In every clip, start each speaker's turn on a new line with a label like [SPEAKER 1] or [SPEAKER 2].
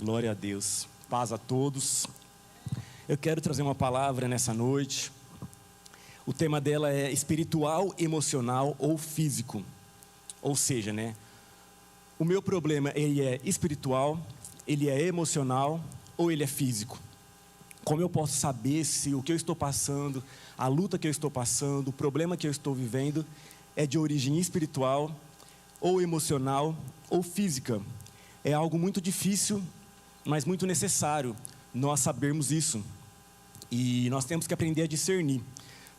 [SPEAKER 1] Glória a Deus. Paz a todos. Eu quero trazer uma palavra nessa noite. O tema dela é espiritual, emocional ou físico. Ou seja, o meu problema, ele é espiritual, ele é emocional ou ele é físico? Como eu posso saber se o que eu estou passando, a luta que eu estou passando, o problema que eu estou vivendo é de origem espiritual ou emocional ou física? É algo muito difícil, mas muito necessário nós sabermos isso. E nós temos que aprender a discernir.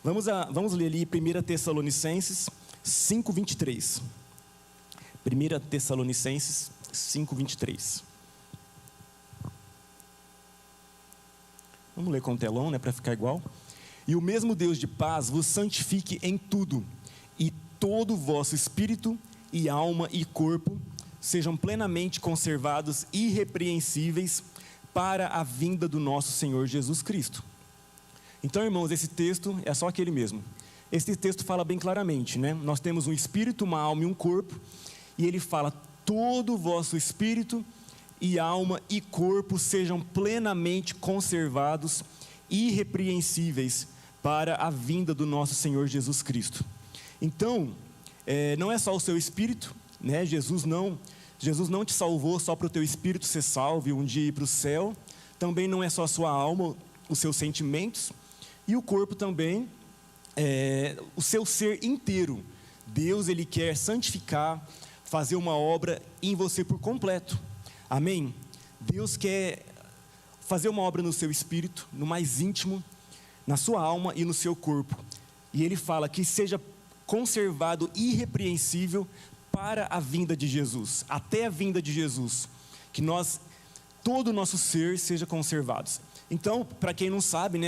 [SPEAKER 1] Vamos ler ali 1 Tessalonicenses 5:23. 1 Tessalonicenses 5:23. Vamos ler com o telão, para ficar igual. E o mesmo Deus de paz vos santifique em tudo, e todo o vosso espírito e alma e corpo sejam plenamente conservados irrepreensíveis para a vinda do nosso Senhor Jesus Cristo. Então, irmãos, esse texto é só aquele mesmo. Esse texto fala bem claramente, Nós temos um espírito, uma alma e um corpo, e ele fala: todo o vosso espírito e alma e corpo sejam plenamente conservados irrepreensíveis para a vinda do nosso Senhor Jesus Cristo. Então, não é só o seu espírito, Jesus não te salvou só para o teu espírito ser salvo e um dia ir para o céu. Também não é só a sua alma, os seus sentimentos, e o corpo também, o seu ser inteiro. Deus, ele quer santificar, fazer uma obra em você por completo. Amém? Deus quer fazer uma obra no seu espírito, no mais íntimo, na sua alma e no seu corpo. E ele fala que seja conservado irrepreensível para a vinda de Jesus, até a vinda de Jesus, que todo o nosso ser seja conservado. Então, para quem não sabe,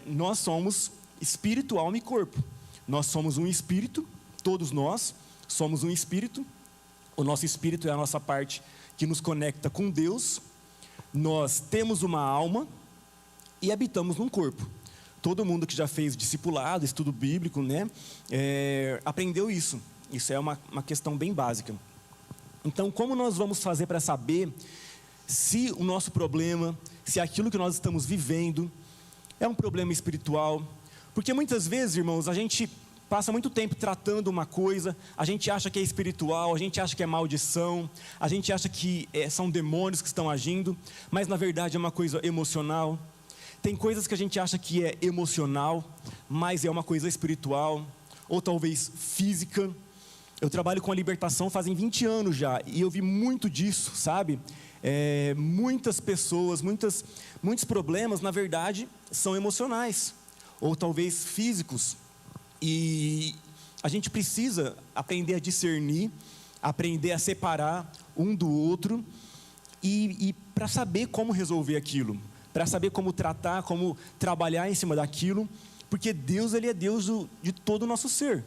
[SPEAKER 1] nós somos espírito, alma e corpo. Nós somos um espírito, todos nós somos um espírito. O nosso espírito é a nossa parte que nos conecta com Deus. Nós temos uma alma e habitamos num corpo. Todo mundo que já fez discipulado, estudo bíblico, aprendeu isso. Isso é uma questão bem básica. Então, como nós vamos fazer para saber se o nosso problema, se aquilo que nós estamos vivendo é um problema espiritual? Porque muitas vezes, irmãos, a gente passa muito tempo tratando uma coisa, a gente acha que é espiritual, a gente acha que é maldição, a gente acha que são demônios que estão agindo, mas na verdade é uma coisa emocional. Tem coisas que a gente acha que é emocional, mas é uma coisa espiritual, ou talvez física. Eu trabalho com a libertação fazem 20 anos já, e eu vi muito disso, sabe? Muitas pessoas, muitos problemas, na verdade, são emocionais, ou talvez físicos. E a gente precisa aprender a discernir, aprender a separar um do outro, e para saber como resolver aquilo, para saber como tratar, como trabalhar em cima daquilo, porque Deus, ele é Deus de todo o nosso ser.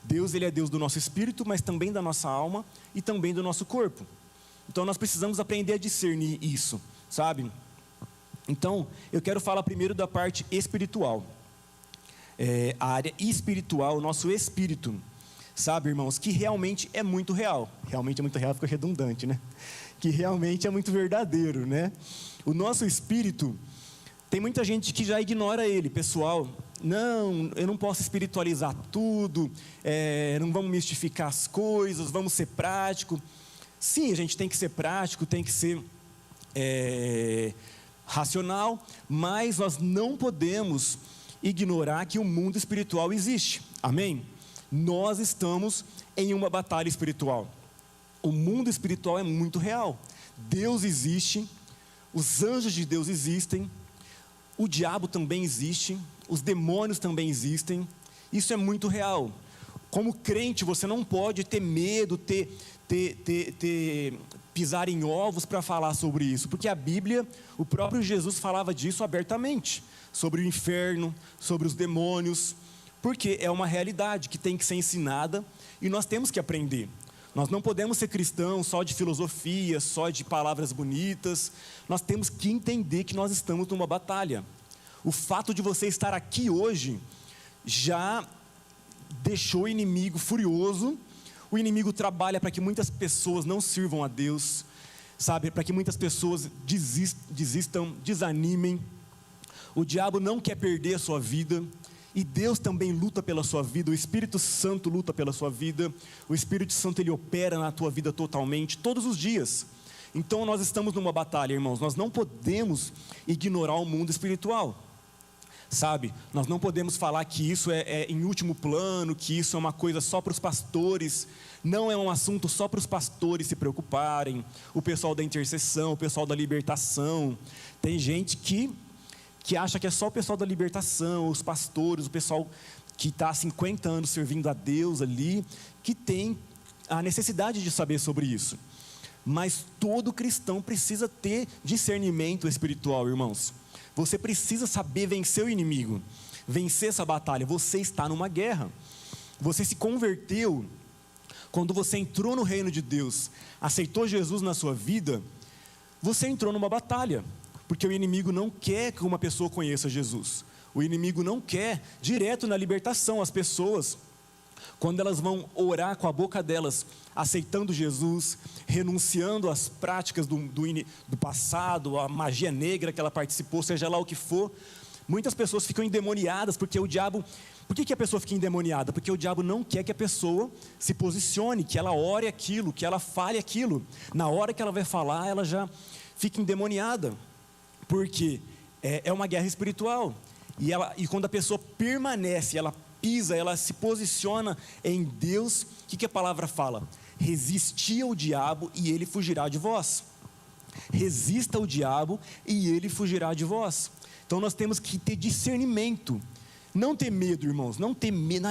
[SPEAKER 1] Deus, ele é Deus do nosso espírito, mas também da nossa alma e também do nosso corpo. Então nós precisamos aprender a discernir isso, sabe? Então eu quero falar primeiro da parte espiritual. A área espiritual, o nosso espírito, sabe, irmãos, que realmente é muito real. Realmente é muito real, fica redundante, Que realmente é muito verdadeiro, O nosso espírito, tem muita gente que já ignora ele, pessoal. Não, eu não posso espiritualizar tudo, não vamos mistificar as coisas, vamos ser prático. Sim, a gente tem que ser prático, tem que ser racional, mas nós não podemos ignorar que o mundo espiritual existe. Amém? Nós estamos em uma batalha espiritual. O mundo espiritual é muito real. Deus existe, os anjos de Deus existem, o diabo também existe, os demônios também existem. Isso é muito real. Como crente, você não pode ter medo, pisar em ovos para falar sobre isso, porque a Bíblia, o próprio Jesus falava disso abertamente, sobre o inferno, sobre os demônios, porque é uma realidade que tem que ser ensinada e nós temos que aprender. Nós não podemos ser cristãos só de filosofia, só de palavras bonitas. Nós temos que entender que nós estamos numa batalha. O fato de você estar aqui hoje já deixou o inimigo furioso. O inimigo trabalha para que muitas pessoas não sirvam a Deus. sabe, para que muitas pessoas desistam, desanimem. O diabo não quer perder a sua vida, e Deus também luta pela sua vida, o Espírito Santo luta pela sua vida, o Espírito Santo ele opera na tua vida totalmente, todos os dias. Então nós estamos numa batalha, irmãos, nós não podemos ignorar o mundo espiritual, sabe? Nós não podemos falar que isso é em último plano, que isso é uma coisa só para os pastores, não é um assunto só para os pastores se preocuparem, o pessoal da intercessão, o pessoal da libertação. Tem gente que acha que é só o pessoal da libertação, os pastores, o pessoal que está há 50 anos servindo a Deus ali, que tem a necessidade de saber sobre isso. Mas todo cristão precisa ter discernimento espiritual, irmãos. Você precisa saber vencer o inimigo, vencer essa batalha. Você está numa guerra. Você se converteu quando você entrou no reino de Deus, aceitou Jesus na sua vida. Você entrou numa batalha, porque o inimigo não quer que uma pessoa conheça Jesus. O inimigo não quer direto na libertação. As pessoas, quando elas vão orar com a boca delas, aceitando Jesus, renunciando às práticas do passado, a magia negra que ela participou, seja lá o que for, muitas pessoas ficam endemoniadas, porque o diabo... Por que a pessoa fica endemoniada? Porque o diabo não quer que a pessoa se posicione, que ela ore aquilo, que ela fale aquilo. Na hora que ela vai falar, ela já fica endemoniada, porque é uma guerra espiritual. E quando a pessoa permanece, ela pisa, ela se posiciona em Deus, o que a palavra fala? Resisti ao diabo e ele fugirá de vós. Resista ao diabo e ele fugirá de vós. Então nós temos que ter discernimento. Não ter medo, irmãos, não ter medo.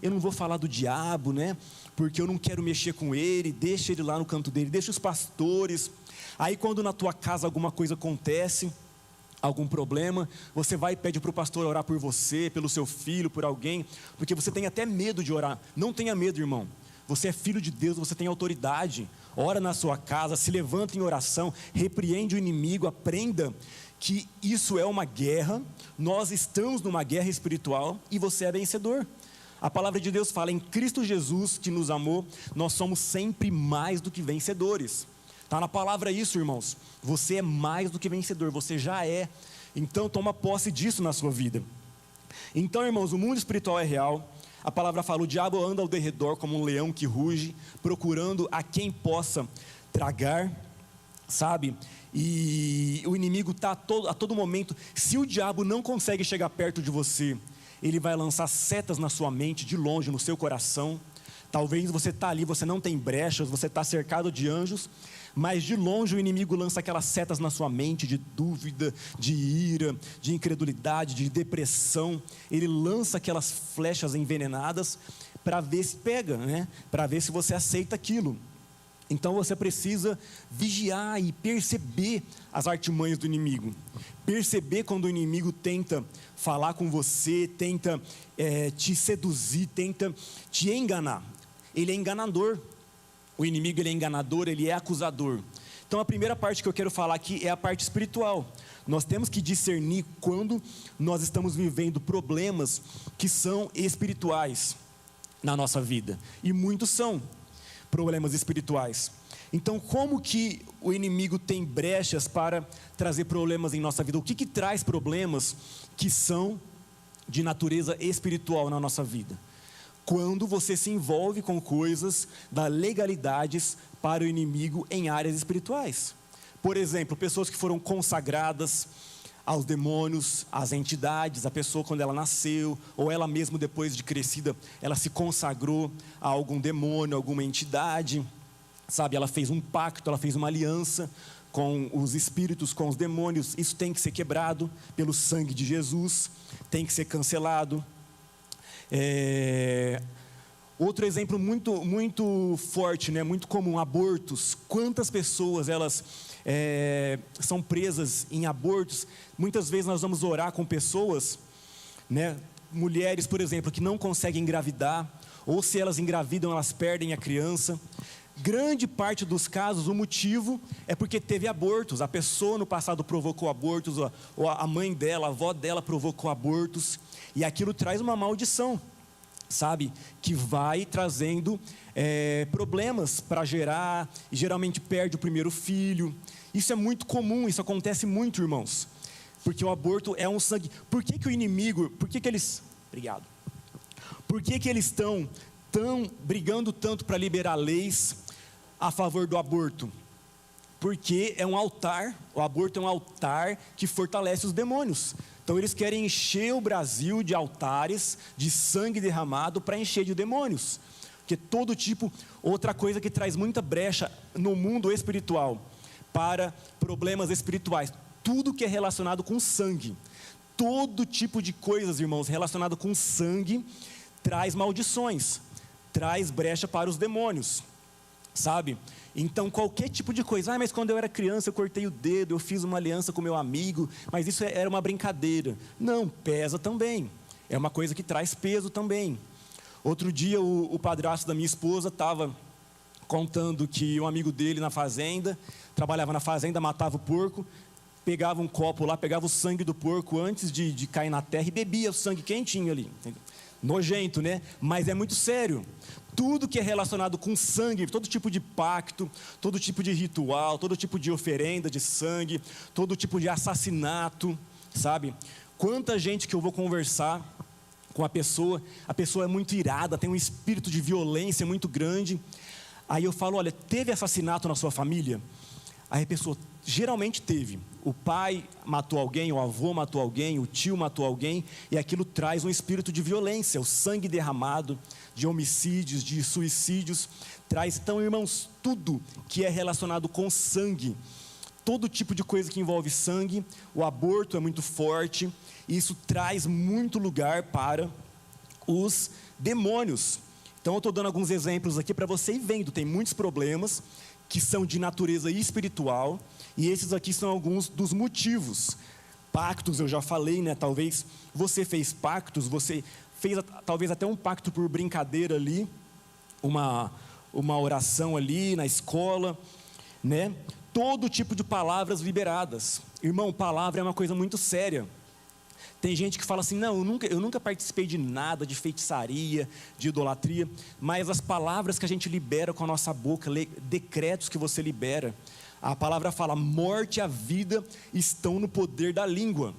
[SPEAKER 1] Eu não vou falar do diabo, né? Porque eu não quero mexer com ele, deixa ele lá no canto dele, deixa os pastores. Aí quando na tua casa alguma coisa acontece, algum problema, você vai e pede para o pastor orar por você, pelo seu filho, por alguém, porque você tem até medo de orar. Não tenha medo, irmão. Você é filho de Deus, você tem autoridade. Ora na sua casa, se levanta em oração, repreende o inimigo, aprenda que isso é uma guerra, nós estamos numa guerra espiritual e você é vencedor. A palavra de Deus fala, em Cristo Jesus que nos amou, nós somos sempre mais do que vencedores. Está na palavra isso, irmãos. Você é mais do que vencedor, você já é. Então toma posse disso na sua vida. Então, irmãos, o mundo espiritual é real. A palavra fala, o diabo anda ao derredor como um leão que ruge, procurando a quem possa tragar, sabe? E o inimigo está a todo momento. Se o diabo não consegue chegar perto de você, ele vai lançar setas na sua mente, de longe, no seu coração. Talvez você está ali, você não tem brechas, você está cercado de anjos, mas de longe o inimigo lança aquelas setas na sua mente, de dúvida, de ira, de incredulidade, de depressão. Ele lança aquelas flechas envenenadas para ver se pega, né? Para ver se você aceita aquilo. Então você precisa vigiar e perceber as artimanhas do inimigo. Perceber quando o inimigo tenta falar com você, tenta te seduzir, tenta te enganar. Ele é enganador. O inimigo ele é enganador, ele é acusador. Então a primeira parte que eu quero falar aqui é a parte espiritual. Nós temos que discernir quando nós estamos vivendo problemas que são espirituais na nossa vida. E muitos são problemas espirituais. Então, como que o inimigo tem brechas para trazer problemas em nossa vida? O que traz problemas que são de natureza espiritual na nossa vida? Quando você se envolve com coisas da legalidades para o inimigo em áreas espirituais. Por exemplo, pessoas que foram consagradas aos demônios, às entidades, a pessoa quando ela nasceu, ou ela mesmo depois de crescida, ela se consagrou a algum demônio, alguma entidade, sabe? Ela fez um pacto, ela fez uma aliança com os espíritos, com os demônios. Isso tem que ser quebrado pelo sangue de Jesus, tem que ser cancelado. Outro exemplo muito forte, né? Muito comum, abortos. Quantas pessoas elas são presas em abortos? Muitas vezes nós vamos orar com pessoas, né? Mulheres, por exemplo, que não conseguem engravidar, ou se elas engravidam, elas perdem a criança. Grande parte dos casos, o motivo é porque teve abortos. A pessoa no passado provocou abortos, ou a mãe dela, a avó dela provocou abortos, e aquilo traz uma maldição. sabe, que vai trazendo problemas para gerar, e geralmente perde o primeiro filho. Isso é muito comum, isso acontece muito, irmãos, porque o aborto é um sangue. Por que o inimigo, por que eles, obrigado, por que eles estão brigando tanto para liberar leis a favor do aborto? Porque é um altar, o aborto é um altar que fortalece os demônios. Então eles querem encher o Brasil de altares, de sangue derramado para encher de demônios. Porque todo tipo, outra coisa que traz muita brecha no mundo espiritual, para problemas espirituais, tudo que é relacionado com sangue, todo tipo de coisas, irmãos, relacionado com sangue, traz maldições, traz brecha para os demônios, sabe? Então qualquer tipo de coisa, mas quando eu era criança eu cortei o dedo, eu fiz uma aliança com meu amigo, mas isso era uma brincadeira. Não, pesa também, é uma coisa que traz peso também. Outro dia o padrasto da minha esposa estava contando que um amigo dele na fazenda, trabalhava na fazenda, matava o porco, pegava um copo lá, pegava o sangue do porco antes de cair na terra e bebia o sangue quentinho ali. Nojento, né? Mas é muito sério. Tudo que é relacionado com sangue, todo tipo de pacto, todo tipo de ritual, todo tipo de oferenda de sangue, todo tipo de assassinato, sabe? Quanta gente que eu vou conversar com a pessoa é muito irada, tem um espírito de violência muito grande. Aí eu falo, olha, teve assassinato na sua família? Aí a pessoa, geralmente teve. O pai matou alguém, o avô matou alguém, o tio matou alguém, e aquilo traz um espírito de violência, o sangue derramado, de homicídios, de suicídios, traz. Então, irmãos, tudo que é relacionado com sangue, todo tipo de coisa que envolve sangue, o aborto é muito forte, e isso traz muito lugar para os demônios. Então eu estou dando alguns exemplos aqui para você ir vendo, tem muitos problemas que são de natureza espiritual, e esses aqui são alguns dos motivos. Pactos, eu já falei, né? Talvez você fez pactos, você fez talvez até um pacto por brincadeira ali, uma oração ali na escola, né? Todo tipo de palavras liberadas. Irmão, palavra é uma coisa muito séria. Tem gente que fala assim, não, eu nunca participei de nada, de feitiçaria, de idolatria, mas as palavras que a gente libera com a nossa boca, decretos que você libera, a palavra fala, morte e a vida estão no poder da língua.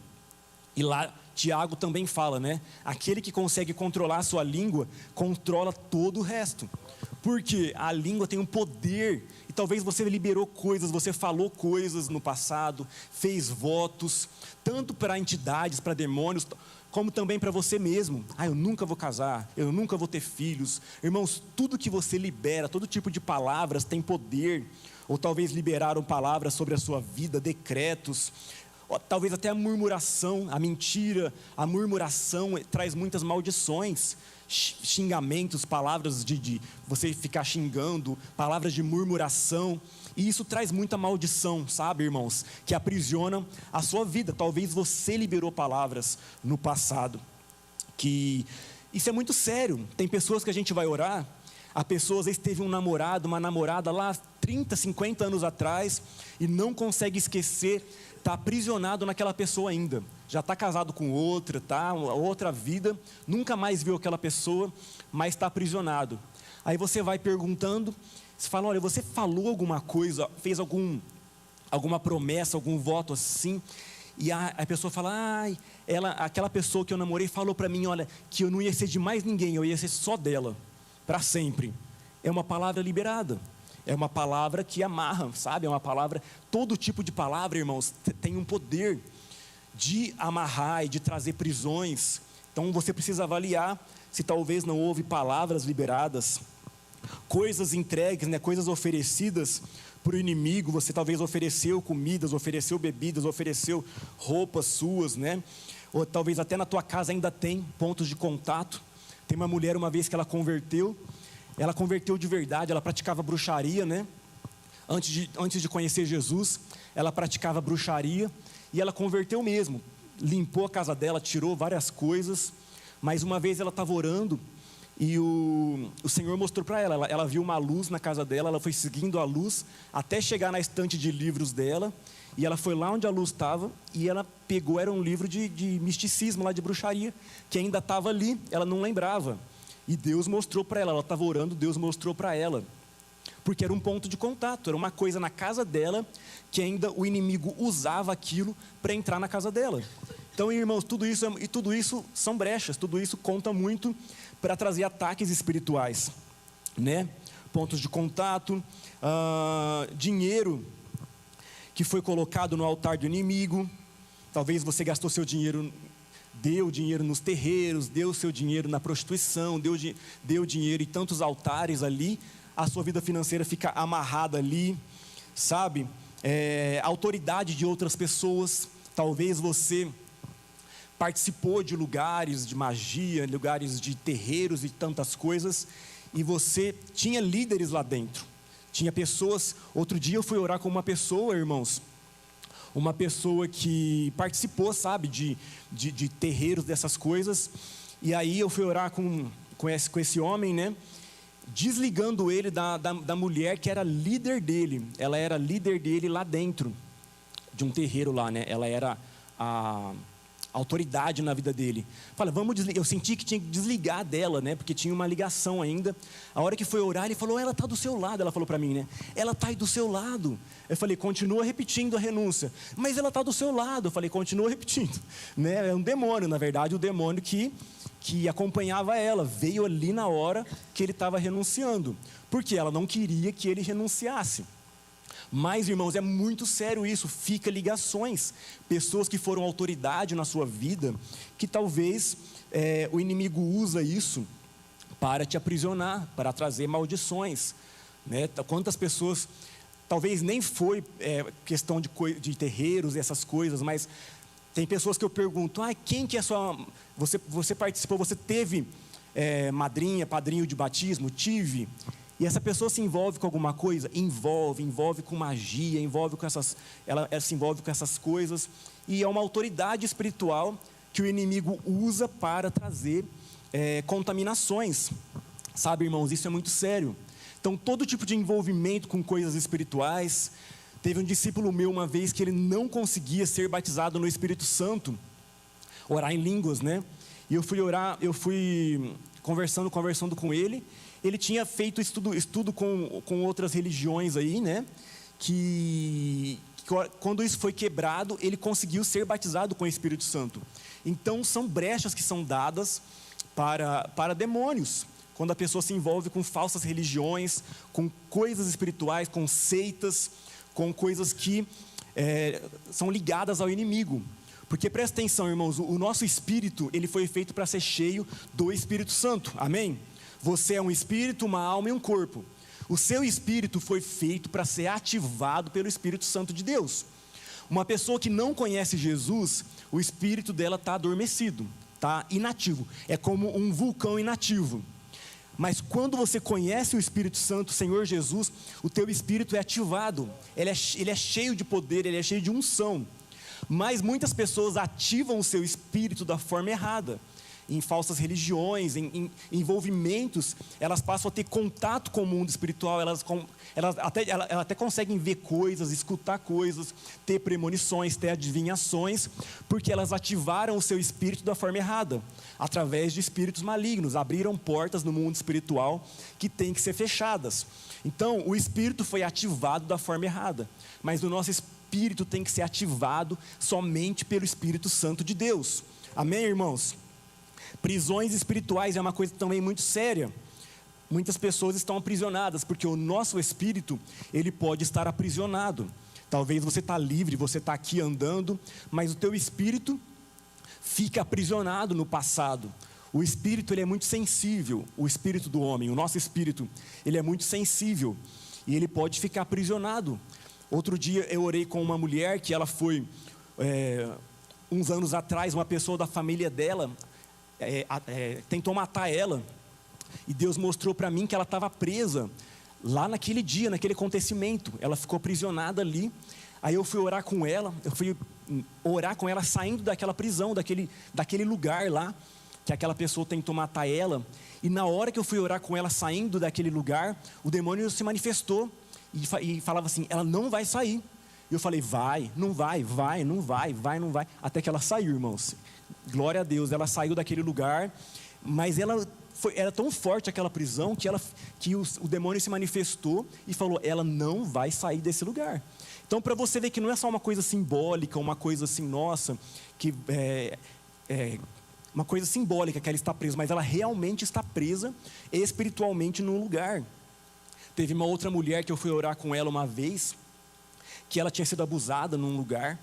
[SPEAKER 1] E lá Tiago também fala, né? Aquele que consegue controlar a sua língua, controla todo o resto. Porque a língua tem um poder, e talvez você liberou coisas, você falou coisas no passado, fez votos, tanto para entidades, para demônios, como também para você mesmo. Eu nunca vou casar, eu nunca vou ter filhos. Irmãos, tudo que você libera, todo tipo de palavras tem poder. Ou talvez liberaram palavras sobre a sua vida, decretos, ou talvez até a murmuração, a mentira, a murmuração traz muitas maldições, xingamentos, palavras de você ficar xingando, palavras de murmuração, e isso traz muita maldição, sabe, irmãos, que aprisiona a sua vida. Talvez você liberou palavras no passado, que isso é muito sério. Tem pessoas que a gente vai orar, a pessoa às vezes teve um namorado, uma namorada lá 30, 50 anos atrás, e não consegue esquecer, está aprisionado naquela pessoa ainda, já está casado com outra, tá, outra vida, nunca mais viu aquela pessoa, mas está aprisionado. Aí você vai perguntando, você fala, olha, você falou alguma coisa, fez alguma promessa, algum voto assim, e a pessoa fala, aquela pessoa que eu namorei falou para mim, olha, que eu não ia ser de mais ninguém, eu ia ser só dela, para sempre. É uma palavra liberada. É uma palavra que amarra, sabe? É uma palavra, todo tipo de palavra, irmãos, tem um poder de amarrar e de trazer prisões. Então você precisa avaliar se talvez não houve palavras liberadas, coisas entregues, né? Coisas oferecidas para o inimigo. Você talvez ofereceu comidas, ofereceu bebidas, ofereceu roupas suas, né? Ou talvez até na tua casa ainda tem pontos de contato. Tem uma mulher uma vez que ela converteu de verdade, ela praticava bruxaria, né? Antes de conhecer Jesus, ela praticava bruxaria, e ela converteu mesmo, limpou a casa dela, tirou várias coisas, mas uma vez ela estava orando, e o Senhor mostrou para ela viu uma luz na casa dela, ela foi seguindo a luz, até chegar na estante de livros dela, e ela foi lá onde a luz estava, e ela pegou, era um livro de misticismo lá, de bruxaria, que ainda estava ali, ela não lembrava. E Deus mostrou para ela estava orando, Deus mostrou para ela. Porque era um ponto de contato, era uma coisa na casa dela, que ainda o inimigo usava aquilo para entrar na casa dela. Então, irmãos, tudo isso são brechas, tudo isso conta muito para trazer ataques espirituais, né? Pontos de contato, dinheiro que foi colocado no altar do inimigo. Talvez você gastou seu dinheiro, deu dinheiro nos terreiros, deu seu dinheiro na prostituição, deu dinheiro em tantos altares ali. A sua vida financeira fica amarrada ali, sabe? Autoridade de outras pessoas. Talvez você participou de lugares de magia, lugares de terreiros e tantas coisas, e você tinha líderes lá dentro, tinha pessoas. Outro dia eu fui orar com uma pessoa, irmãos, uma pessoa que participou, sabe, de terreiros, dessas coisas, e aí eu fui orar com esse homem, né, desligando ele da mulher que era líder dele. Ela era líder dele lá dentro de um terreiro lá, né, ela era a autoridade na vida dele. Fala, vamos desligar. Eu senti que tinha que desligar dela, né? Porque tinha uma ligação ainda. A hora que foi orar, ele falou, ela está do seu lado. Ela falou para mim, né? Ela está aí do seu lado. Eu falei, continua repetindo a renúncia. Mas ela está do seu lado. Eu falei, continua repetindo, né? É um demônio, na verdade, o demônio que acompanhava ela. Veio ali na hora que ele estava renunciando. Porque ela não queria que ele renunciasse. Mas, irmãos, é muito sério isso. Fica ligações, pessoas que foram autoridade na sua vida, que talvez o inimigo usa isso para te aprisionar, para trazer maldições, né? Quantas pessoas, talvez nem foi questão de terreiros e essas coisas, mas tem pessoas que eu pergunto, quem que é sua... Você participou, você teve madrinha, padrinho de batismo? Tive. E essa pessoa se envolve com alguma coisa? Envolve com magia, ela se envolve com essas coisas. E é uma autoridade espiritual que o inimigo usa para trazer contaminações. Sabe, irmãos, isso é muito sério. Então, todo tipo de envolvimento com coisas espirituais. Teve um discípulo meu uma vez que ele não conseguia ser batizado no Espírito Santo, orar em línguas, né? E eu fui conversando com ele. Ele tinha feito estudo com outras religiões aí, né? Que quando isso foi quebrado, ele conseguiu ser batizado com o Espírito Santo. Então, são brechas que são dadas para demônios. Quando a pessoa se envolve com falsas religiões, com coisas espirituais, com seitas, com coisas que são ligadas ao inimigo. Porque presta atenção, irmãos, o nosso espírito, ele foi feito para ser cheio do Espírito Santo. Amém? Você é um espírito, uma alma e um corpo. O seu espírito foi feito para ser ativado pelo Espírito Santo de Deus. Uma pessoa que não conhece Jesus, o espírito dela está adormecido, está inativo. É como um vulcão inativo. Mas quando você conhece o Espírito Santo, o Senhor Jesus, o teu espírito é ativado. Ele é cheio de poder, ele é cheio de unção. Mas muitas pessoas ativam o seu espírito da forma errada. Em falsas religiões, em envolvimentos, elas passam a ter contato com o mundo espiritual, elas até conseguem ver coisas, escutar coisas, ter premonições, ter adivinhações, porque elas ativaram o seu espírito da forma errada, através de espíritos malignos, abriram portas no mundo espiritual que têm que ser fechadas. Então, o espírito foi ativado da forma errada, mas o nosso espírito tem que ser ativado somente pelo Espírito Santo de Deus. Amém, irmãos? Prisões espirituais é uma coisa também muito séria. Muitas pessoas estão aprisionadas, porque o nosso espírito, ele pode estar aprisionado. Talvez você está livre, você está aqui andando, mas o teu espírito fica aprisionado no passado. O espírito, ele é muito sensível, o espírito do homem, o nosso espírito, ele é muito sensível, e ele pode ficar aprisionado. Outro dia eu orei com uma mulher que ela foi, uns anos atrás, uma pessoa da família dela, tentou matar ela, e Deus mostrou para mim que ela estava presa lá naquele dia, naquele acontecimento. Ela ficou aprisionada ali. Aí eu fui orar com ela, saindo daquela prisão, daquele lugar lá, que aquela pessoa tentou matar ela. E na hora que eu fui orar com ela, saindo daquele lugar, o demônio se manifestou e falava assim, ela não vai sair. E eu falei, vai, não vai, não vai, não vai, até que ela saiu, irmãos. Glória a Deus, ela saiu daquele lugar, mas ela era tão forte aquela prisão que o demônio se manifestou e falou: ela não vai sair desse lugar. Então, para você ver que não é só uma coisa simbólica, uma coisa assim, nossa, que uma coisa simbólica que ela está presa, mas ela realmente está presa espiritualmente num lugar. Teve uma outra mulher que eu fui orar com ela uma vez, que ela tinha sido abusada num lugar,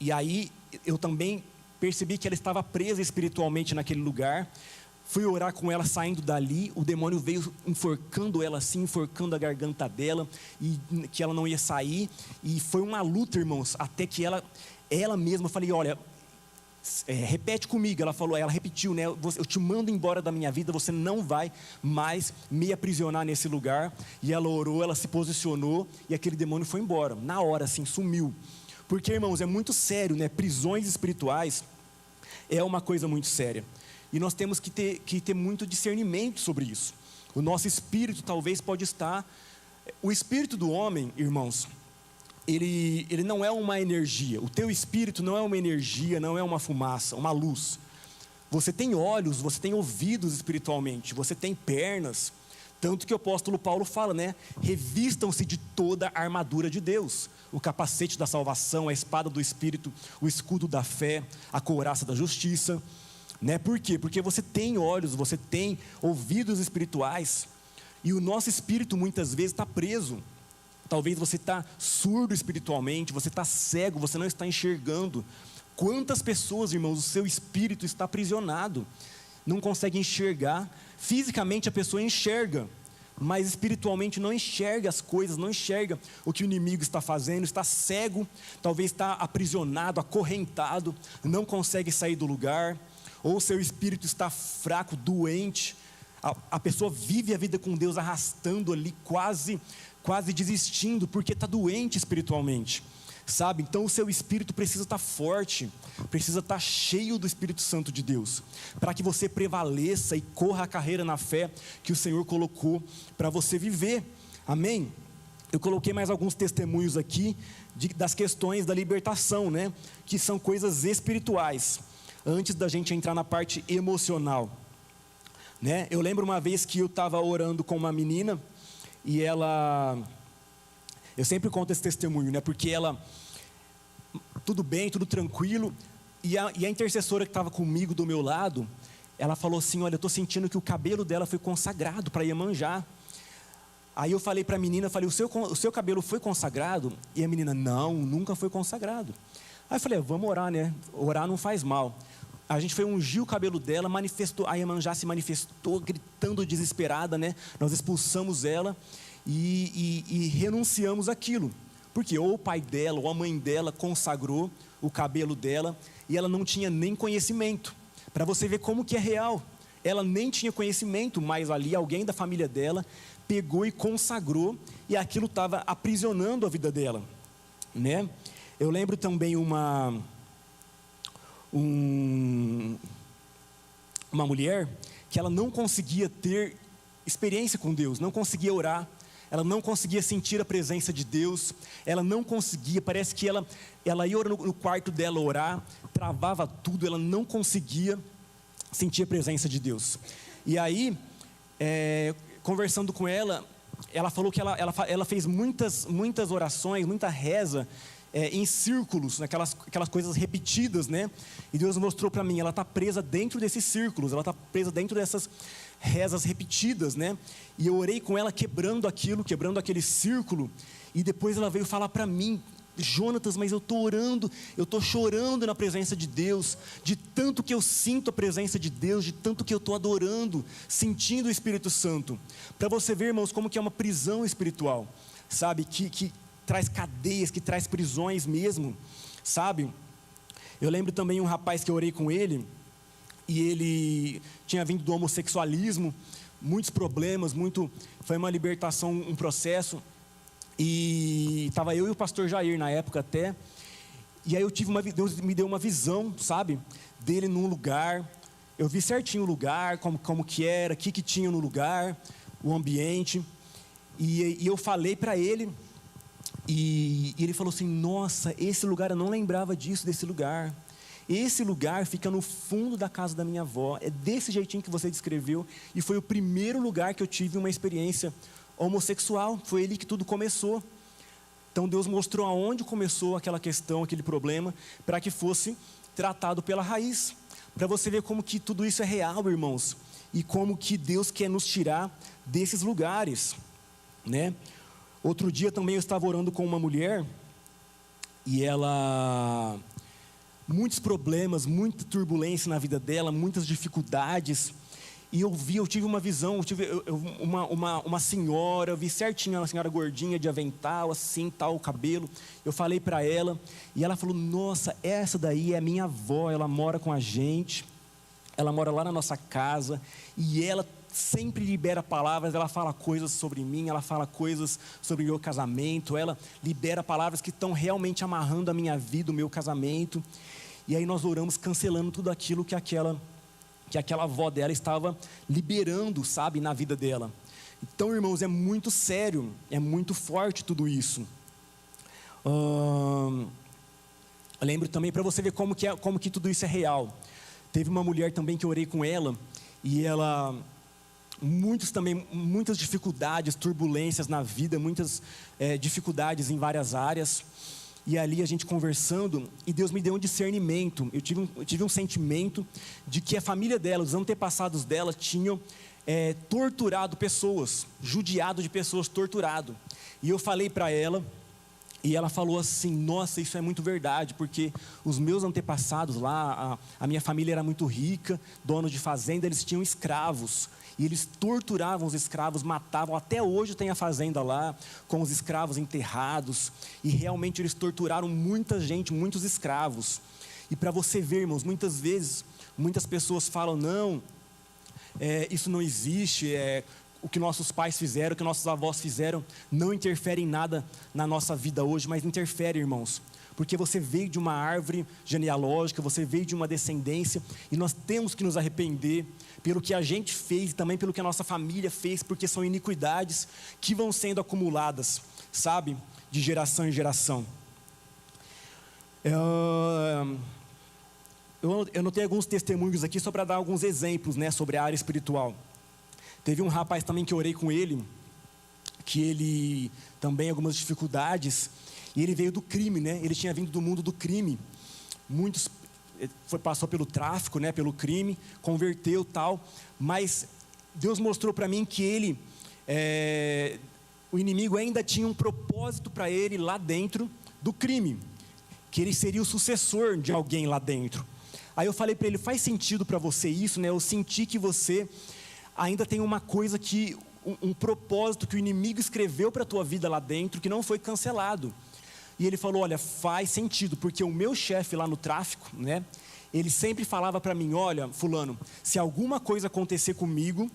[SPEAKER 1] e aí eu também percebi que ela estava presa espiritualmente naquele lugar. Fui orar com ela saindo dali, o demônio veio enforcando ela assim, enforcando a garganta dela, e que ela não ia sair, e foi uma luta, irmãos, até que ela mesma, eu falei: olha, repete comigo. Ela repetiu, né? Eu te mando embora da minha vida, você não vai mais me aprisionar nesse lugar. E ela orou, ela se posicionou, e aquele demônio foi embora, na hora assim, sumiu. Porque, irmãos, é muito sério, né? Prisões espirituais é uma coisa muito séria. E nós temos que ter muito discernimento sobre isso. O nosso espírito talvez pode estar... O espírito do homem, irmãos, ele não é uma energia. O teu espírito não é uma energia, não é uma fumaça, uma luz. Você tem olhos, você tem ouvidos espiritualmente, você tem pernas. Tanto que o apóstolo Paulo fala, né? Revistam-se de toda a armadura de Deus. O capacete da salvação, a espada do Espírito, o escudo da fé, a couraça da justiça. Né? Por quê? Porque você tem olhos, você tem ouvidos espirituais, e o nosso espírito muitas vezes está preso. Talvez você está surdo espiritualmente, você está cego, você não está enxergando. Quantas pessoas, irmãos, o seu espírito está aprisionado, não consegue enxergar. Fisicamente a pessoa enxerga, mas espiritualmente não enxerga as coisas, não enxerga o que o inimigo está fazendo, está cego, talvez está aprisionado, acorrentado, não consegue sair do lugar. Ou seu espírito está fraco, doente, a pessoa vive a vida com Deus arrastando ali, quase desistindo, porque está doente espiritualmente, sabe? Então o seu espírito precisa estar forte, precisa estar cheio do Espírito Santo de Deus, para que você prevaleça e corra a carreira na fé que o Senhor colocou para você viver, amém? Eu coloquei mais alguns testemunhos aqui, das questões da libertação, né? Que são coisas espirituais, antes da gente entrar na parte emocional, né? Eu lembro uma vez que eu estava orando com uma menina, e eu sempre conto esse testemunho, né? Porque ela, tudo bem, tudo tranquilo, e a intercessora que estava comigo do meu lado, ela falou assim: olha, eu estou sentindo que o cabelo dela foi consagrado para Iemanjá. Aí eu falei para a menina, o seu cabelo foi consagrado? E a menina: não, nunca foi consagrado. Aí eu falei: vamos orar, né? Orar não faz mal. A gente foi ungir o cabelo dela, a Iemanjá se manifestou, gritando desesperada, né? Nós expulsamos ela e renunciamos aquilo. Porque ou o pai dela, ou a mãe dela consagrou o cabelo dela, e ela não tinha nem conhecimento. Para você ver como que é real. Ela nem tinha conhecimento, mas ali alguém da família dela pegou e consagrou, e aquilo estava aprisionando a vida dela, né? Eu lembro também uma mulher que ela não conseguia ter experiência com Deus, não conseguia orar, ela não conseguia sentir a presença de Deus, ela não conseguia, parece que ela ia no quarto dela orar, travava tudo, ela não conseguia sentir a presença de Deus. E aí, conversando com ela, ela falou que ela fez muitas orações, muita reza, em círculos, aquelas coisas repetidas, né? E Deus mostrou para mim, ela está presa dentro desses círculos, ela está presa dentro dessas rezas repetidas, né? E eu orei com ela quebrando aquele círculo, e depois ela veio falar para mim: Jonatas, mas eu estou orando, eu estou chorando na presença de Deus, de tanto que eu sinto a presença de Deus, de tanto que eu estou adorando, sentindo o Espírito Santo. Para você ver, irmãos, como que é uma prisão espiritual, sabe? Que traz cadeias, que traz prisões mesmo, sabe? Eu lembro também um rapaz que eu orei com ele, e ele tinha vindo do homossexualismo, muitos problemas, foi uma libertação, um processo, e estava eu e o pastor Jair na época até, e aí Deus me deu uma visão, sabe, dele num lugar, eu vi certinho o lugar, como que era, o que tinha no lugar, o ambiente, e eu falei para ele, e ele falou assim: nossa, esse lugar, eu não lembrava desse lugar. Esse lugar fica no fundo da casa da minha avó. É desse jeitinho que você descreveu. E foi o primeiro lugar que eu tive uma experiência homossexual. Foi ali que tudo começou. Então Deus mostrou aonde começou aquela questão, aquele problema, para que fosse tratado pela raiz. Para você ver como que tudo isso é real, irmãos. E como que Deus quer nos tirar desses lugares, né? Outro dia também eu estava orando com uma mulher. E ela... muitos problemas, muita turbulência na vida dela, muitas dificuldades. E eu tive uma visão, eu tive uma senhora, eu vi certinho, uma senhora gordinha, de avental, assim, tal, o cabelo. Eu falei para ela, e ela falou, nossa, essa daí é minha avó, ela mora com a gente, ela mora lá na nossa casa, e ela sempre libera palavras, ela fala coisas sobre mim, ela fala coisas sobre o meu casamento, ela libera palavras que estão realmente amarrando a minha vida, o meu casamento. E aí nós oramos cancelando tudo aquilo que aquela avó dela estava liberando, sabe, na vida dela. Então, irmãos, é muito sério, é muito forte tudo isso. Eu lembro também, para você ver como que tudo isso é real. Teve uma mulher também que eu orei com ela, e ela... muitas dificuldades, turbulências na vida, muitas dificuldades em várias áreas. E ali a gente conversando, e Deus me deu um discernimento. Eu tive um sentimento de que a família dela, os antepassados dela, tinham torturado pessoas, judiado de pessoas, torturado. E eu falei para ela, e ela falou assim, nossa, isso é muito verdade, porque os meus antepassados lá, a minha família era muito rica, dono de fazenda, eles tinham escravos. E eles torturavam os escravos, matavam. Até hoje tem a fazenda lá, com os escravos enterrados. E realmente eles torturaram muita gente, muitos escravos. E para você ver, irmãos, muitas vezes, muitas pessoas falam, não, isso não existe, o que nossos pais fizeram, o que nossos avós fizeram, não interfere em nada na nossa vida hoje, mas interfere, irmãos. Porque você veio de uma árvore genealógica, você veio de uma descendência, e nós temos que nos arrepender pelo que a gente fez e também pelo que a nossa família fez, porque são iniquidades que vão sendo acumuladas, sabe, de geração em geração. Eu anotei alguns testemunhos aqui só para dar alguns exemplos, né, sobre a área espiritual. Teve um rapaz também que eu orei com ele, que ele também algumas dificuldades, e ele veio do crime, né? Ele tinha vindo do mundo do crime. Passou pelo tráfico, né? Pelo crime, converteu tal. Mas Deus mostrou para mim que o inimigo ainda tinha um propósito para ele lá dentro do crime, que ele seria o sucessor de alguém lá dentro. Aí eu falei para ele, faz sentido para você isso, né? Eu senti que você ainda tem uma coisa que, um propósito que o inimigo escreveu para a tua vida lá dentro, que não foi cancelado. E ele falou, olha, faz sentido, porque o meu chefe lá no tráfico, né? Ele sempre falava para mim, olha, fulano, se alguma coisa acontecer comigo,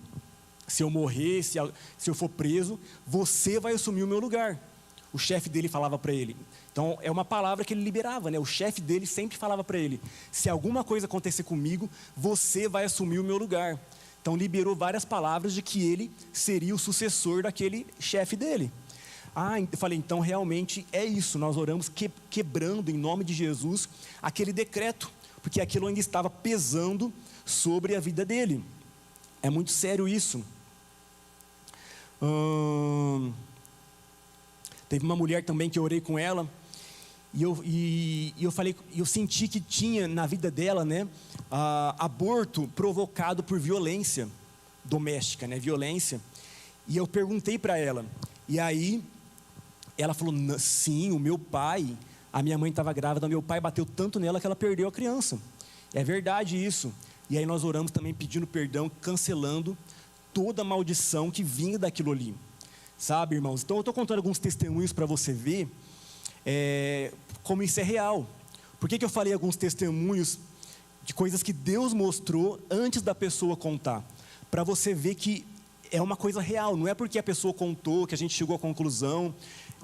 [SPEAKER 1] se eu morrer, se eu for preso, você vai assumir o meu lugar. O chefe dele falava para ele. Então, é uma palavra que ele liberava, né? O chefe dele sempre falava para ele, se alguma coisa acontecer comigo, você vai assumir o meu lugar. Então, liberou várias palavras de que ele seria o sucessor daquele chefe dele. Eu falei, então realmente é isso, nós oramos quebrando em nome de Jesus aquele decreto, porque aquilo ainda estava pesando sobre a vida dele. É muito sério isso. Teve uma mulher também que eu orei com ela, e eu falei, eu senti que tinha na vida dela, né, aborto provocado por violência doméstica, né, violência. E eu perguntei para ela, e aí ela falou, sim, o meu pai, a minha mãe estava grávida, meu pai bateu tanto nela que ela perdeu a criança. É verdade isso. E aí nós oramos também pedindo perdão, cancelando toda a maldição que vinha daquilo ali. Sabe, irmãos? Então eu estou contando alguns testemunhos para você ver como isso é real. Por que eu falei alguns testemunhos de coisas que Deus mostrou antes da pessoa contar? Para você ver que é uma coisa real, não é porque a pessoa contou que a gente chegou à conclusão,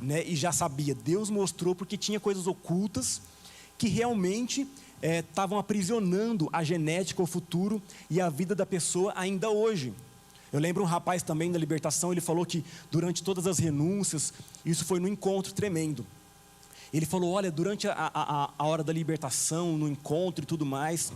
[SPEAKER 1] né, e já sabia. Deus mostrou porque tinha coisas ocultas que realmente estavam aprisionando a genética, o futuro e a vida da pessoa ainda hoje. Eu lembro um rapaz também da libertação, ele falou que durante todas as renúncias, isso foi num encontro tremendo. Ele falou, olha, durante a hora da libertação, no encontro e tudo mais,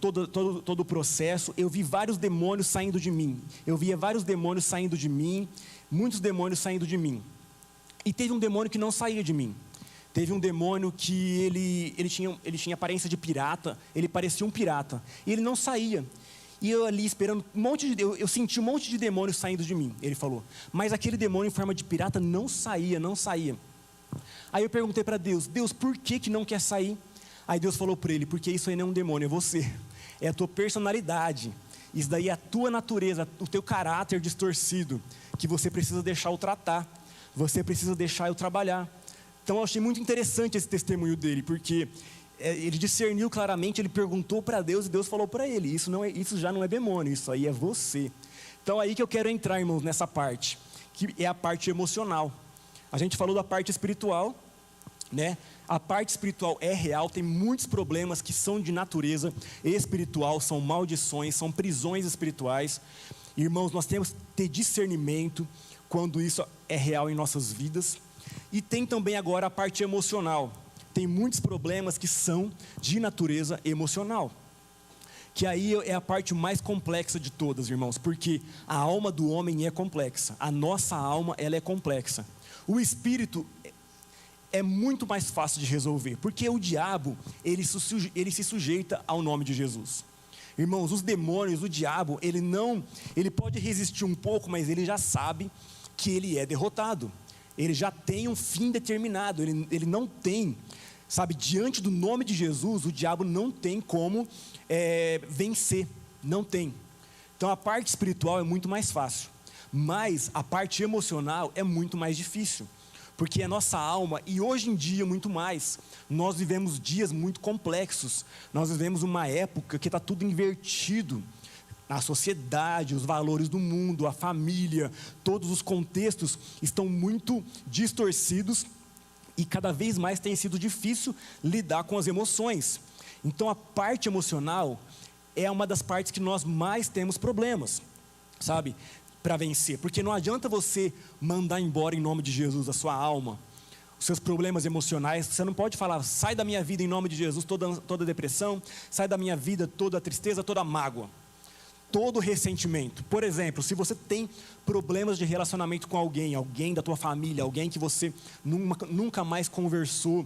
[SPEAKER 1] todo o processo, eu vi vários demônios saindo de mim. Eu via vários demônios saindo de mim, muitos demônios saindo de mim. E teve um demônio que não saía de mim. Teve um demônio que ele tinha aparência de pirata, ele parecia um pirata, e ele não saía. E eu ali esperando, eu senti um monte de demônios saindo de mim, ele falou. Mas aquele demônio em forma de pirata não saía. Aí eu perguntei para Deus, por que não quer sair? Aí Deus falou para ele, porque isso aí não é um demônio, é você. É a tua personalidade. Isso daí é a tua natureza, o teu caráter distorcido, que você precisa deixar eu tratar. Você precisa deixar eu trabalhar. Então eu achei muito interessante esse testemunho dele, porque ele discerniu claramente, ele perguntou para Deus e Deus falou para ele, isso já não é demônio, isso aí é você. Então aí que eu quero entrar, irmãos, nessa parte, que é a parte emocional. A gente falou da parte espiritual, né? A parte espiritual é real, tem muitos problemas que são de natureza espiritual, são maldições, são prisões espirituais. Irmãos, nós temos que ter discernimento quando isso é real em nossas vidas. E tem também agora a parte emocional. Tem muitos problemas que são de natureza emocional, que aí é a parte mais complexa de todas, irmãos, porque a alma do homem é complexa, a nossa alma ela é complexa. O espírito é muito mais fácil de resolver, porque o diabo ele se sujeita ao nome de Jesus. Irmãos, os demônios, o diabo, ele pode resistir um pouco, mas ele já sabe que ele é derrotado. Ele já tem um fim determinado, ele não tem, sabe, diante do nome de Jesus, o diabo não tem como vencer, não tem. Então a parte espiritual é muito mais fácil, mas a parte emocional é muito mais difícil, porque a nossa alma, e hoje em dia muito mais, nós vivemos dias muito complexos, nós vivemos uma época que está tudo invertido, a sociedade, os valores do mundo, a família, todos os contextos estão muito distorcidos e cada vez mais tem sido difícil lidar com as emoções. Então a parte emocional é uma das partes que nós mais temos problemas, sabe, para vencer, porque não adianta você mandar embora em nome de Jesus a sua alma, os seus problemas emocionais. Você não pode falar, sai da minha vida em nome de Jesus toda depressão, sai da minha vida toda tristeza, toda mágoa, todo ressentimento. Por exemplo, se você tem problemas de relacionamento com alguém da tua família, alguém que você nunca mais conversou,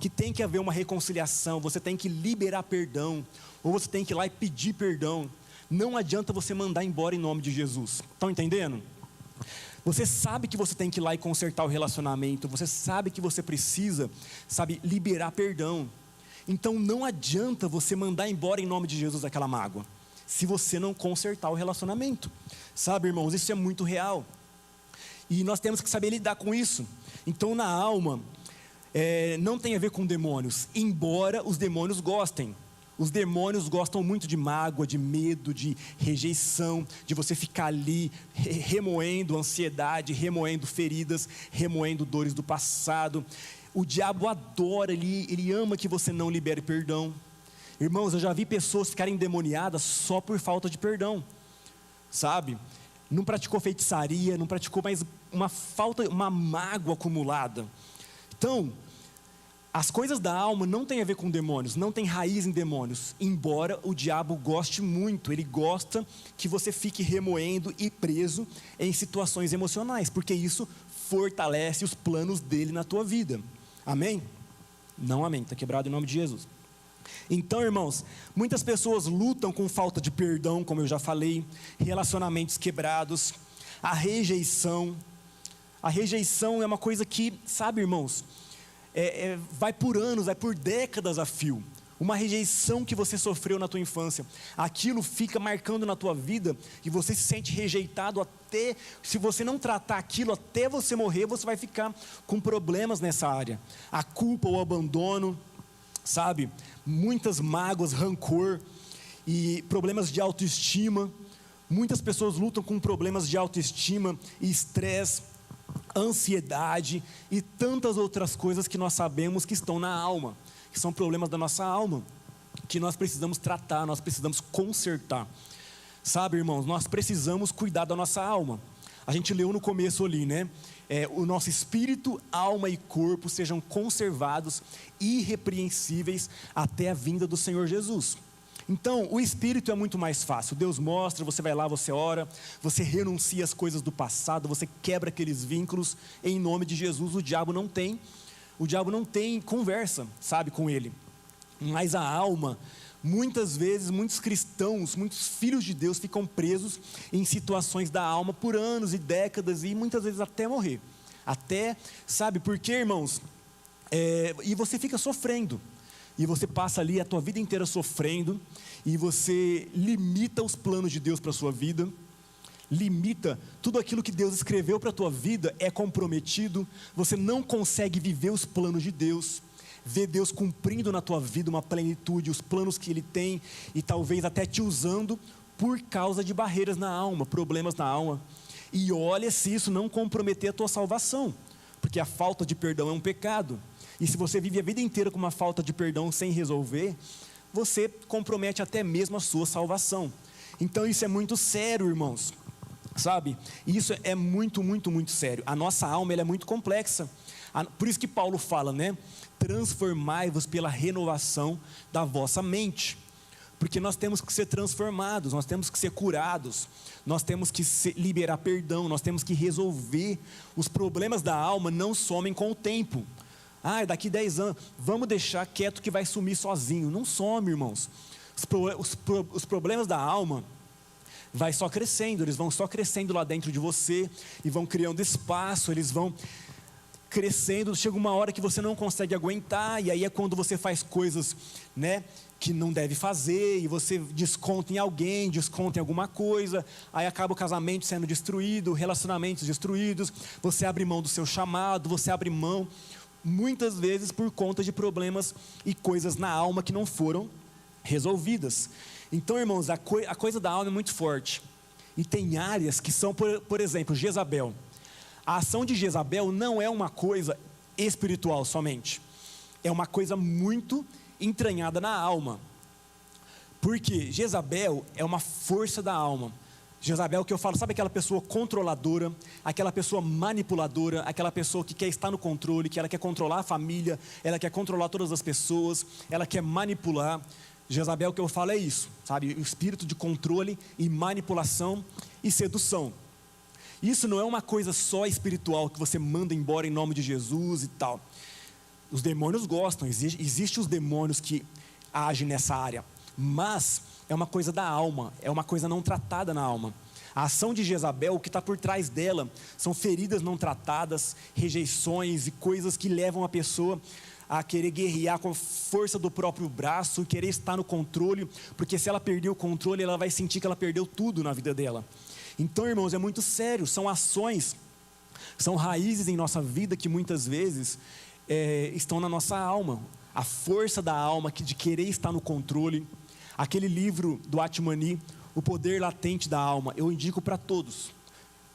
[SPEAKER 1] que tem que haver uma reconciliação, você tem que liberar perdão, ou você tem que ir lá e pedir perdão, não adianta você mandar embora em nome de Jesus. Estão entendendo? Você sabe que você tem que ir lá e consertar o relacionamento, você sabe que você precisa, sabe, liberar perdão. Então não adianta você mandar embora em nome de Jesus aquela mágoa, se você não consertar o relacionamento. Sabe, irmãos, isso é muito real. E nós temos que saber lidar com isso. Então na alma, não tem a ver com demônios, embora os demônios gostem. Os demônios gostam muito de mágoa, de medo, de rejeição, de você ficar ali remoendo ansiedade, remoendo feridas, remoendo dores do passado. O diabo adora, ele ama que você não libere perdão. Irmãos, eu já vi pessoas ficarem endemoniadas só por falta de perdão, sabe? Não praticou feitiçaria, não praticou mais uma mágoa acumulada. Então, as coisas da alma não tem a ver com demônios, não tem raiz em demônios, embora o diabo goste muito, ele gosta que você fique remoendo e preso em situações emocionais, porque isso fortalece os planos dele na tua vida. Amém? Não amém, está quebrado em nome de Jesus. Então, irmãos, muitas pessoas lutam com falta de perdão, como eu já falei, relacionamentos quebrados, a rejeição. A rejeição é uma coisa que, sabe, irmãos, vai por anos, vai por décadas a fio. Uma rejeição que você sofreu na tua infância, aquilo fica marcando na tua vida e você se sente rejeitado até, se você não tratar aquilo até você morrer, você vai ficar com problemas nessa área. A culpa, o abandono, sabe, muitas mágoas, rancor e problemas de autoestima. Muitas pessoas lutam com problemas de autoestima e estresse, ansiedade e tantas outras coisas que nós sabemos que estão na alma, que são problemas da nossa alma, que nós precisamos tratar, nós precisamos consertar. Sabe, irmãos, nós precisamos cuidar da nossa alma. A gente leu no começo ali, né? o nosso espírito, alma e corpo sejam conservados irrepreensíveis até a vinda do Senhor Jesus. Então, o espírito é muito mais fácil. Deus mostra, você vai lá, você ora, você renuncia às coisas do passado, você quebra aqueles vínculos em nome de Jesus. O diabo não tem conversa, sabe, com ele. Mas a alma, muitas vezes, muitos cristãos, muitos filhos de Deus ficam presos em situações da alma por anos e décadas e muitas vezes até morrer. Até, sabe, porque, irmãos, e você fica sofrendo. E você passa ali a tua vida inteira sofrendo, e você limita os planos de Deus para a sua vida, limita tudo aquilo que Deus escreveu para a tua vida, é comprometido, você não consegue viver os planos de Deus, ver Deus cumprindo na tua vida uma plenitude, os planos que Ele tem, e talvez até te usando por causa de barreiras na alma, problemas na alma. E olha se isso não comprometer a tua salvação, porque a falta de perdão é um pecado. E se você vive a vida inteira com uma falta de perdão sem resolver, você compromete até mesmo a sua salvação. Então isso é muito sério, irmãos, sabe? Isso é muito, muito, muito sério. A nossa alma, ela é muito complexa. Por isso que Paulo fala, né? Transformai-vos pela renovação da vossa mente. Porque nós temos que ser transformados, nós temos que ser curados, nós temos que liberar perdão, nós temos que resolver. Os problemas da alma não somem com o tempo. Daqui 10 anos, vamos deixar quieto que vai sumir sozinho. Não some, irmãos. Os problemas da alma vai só crescendo, eles vão só crescendo lá dentro de você, e vão criando espaço, eles vão crescendo, chega uma hora que você não consegue aguentar, e aí é quando você faz coisas, né, que não deve fazer, e você desconta em alguém, desconta em alguma coisa, aí acaba o casamento sendo destruído, relacionamentos destruídos, você abre mão do seu chamado, você abre mão, muitas vezes por conta de problemas e coisas na alma que não foram resolvidas. Então, irmãos, a coisa da alma é muito forte, e tem áreas que são, por exemplo, Jezabel. A ação de Jezabel não é uma coisa espiritual somente, é uma coisa muito entranhada na alma, porque Jezabel é uma força da alma. Jezabel, que eu falo, sabe aquela pessoa controladora, aquela pessoa manipuladora, aquela pessoa que quer estar no controle, que ela quer controlar a família, ela quer controlar todas as pessoas, ela quer manipular. Jezabel, que eu falo, é isso, sabe, o espírito de controle e manipulação e sedução. Isso não é uma coisa só espiritual que você manda embora em nome de Jesus e tal. Os demônios gostam, existem os demônios que agem nessa área, mas é uma coisa da alma, é uma coisa não tratada na alma. A ação de Jezabel, o que está por trás dela, são feridas não tratadas, rejeições e coisas que levam a pessoa a querer guerrear com a força do próprio braço, querer estar no controle, porque se ela perder o controle, ela vai sentir que ela perdeu tudo na vida dela. Então, irmãos, é muito sério, são ações, são raízes em nossa vida que muitas vezes estão na nossa alma. A força da alma de querer estar no controle. Aquele livro do Atmani, O Poder Latente da Alma, eu indico para todos.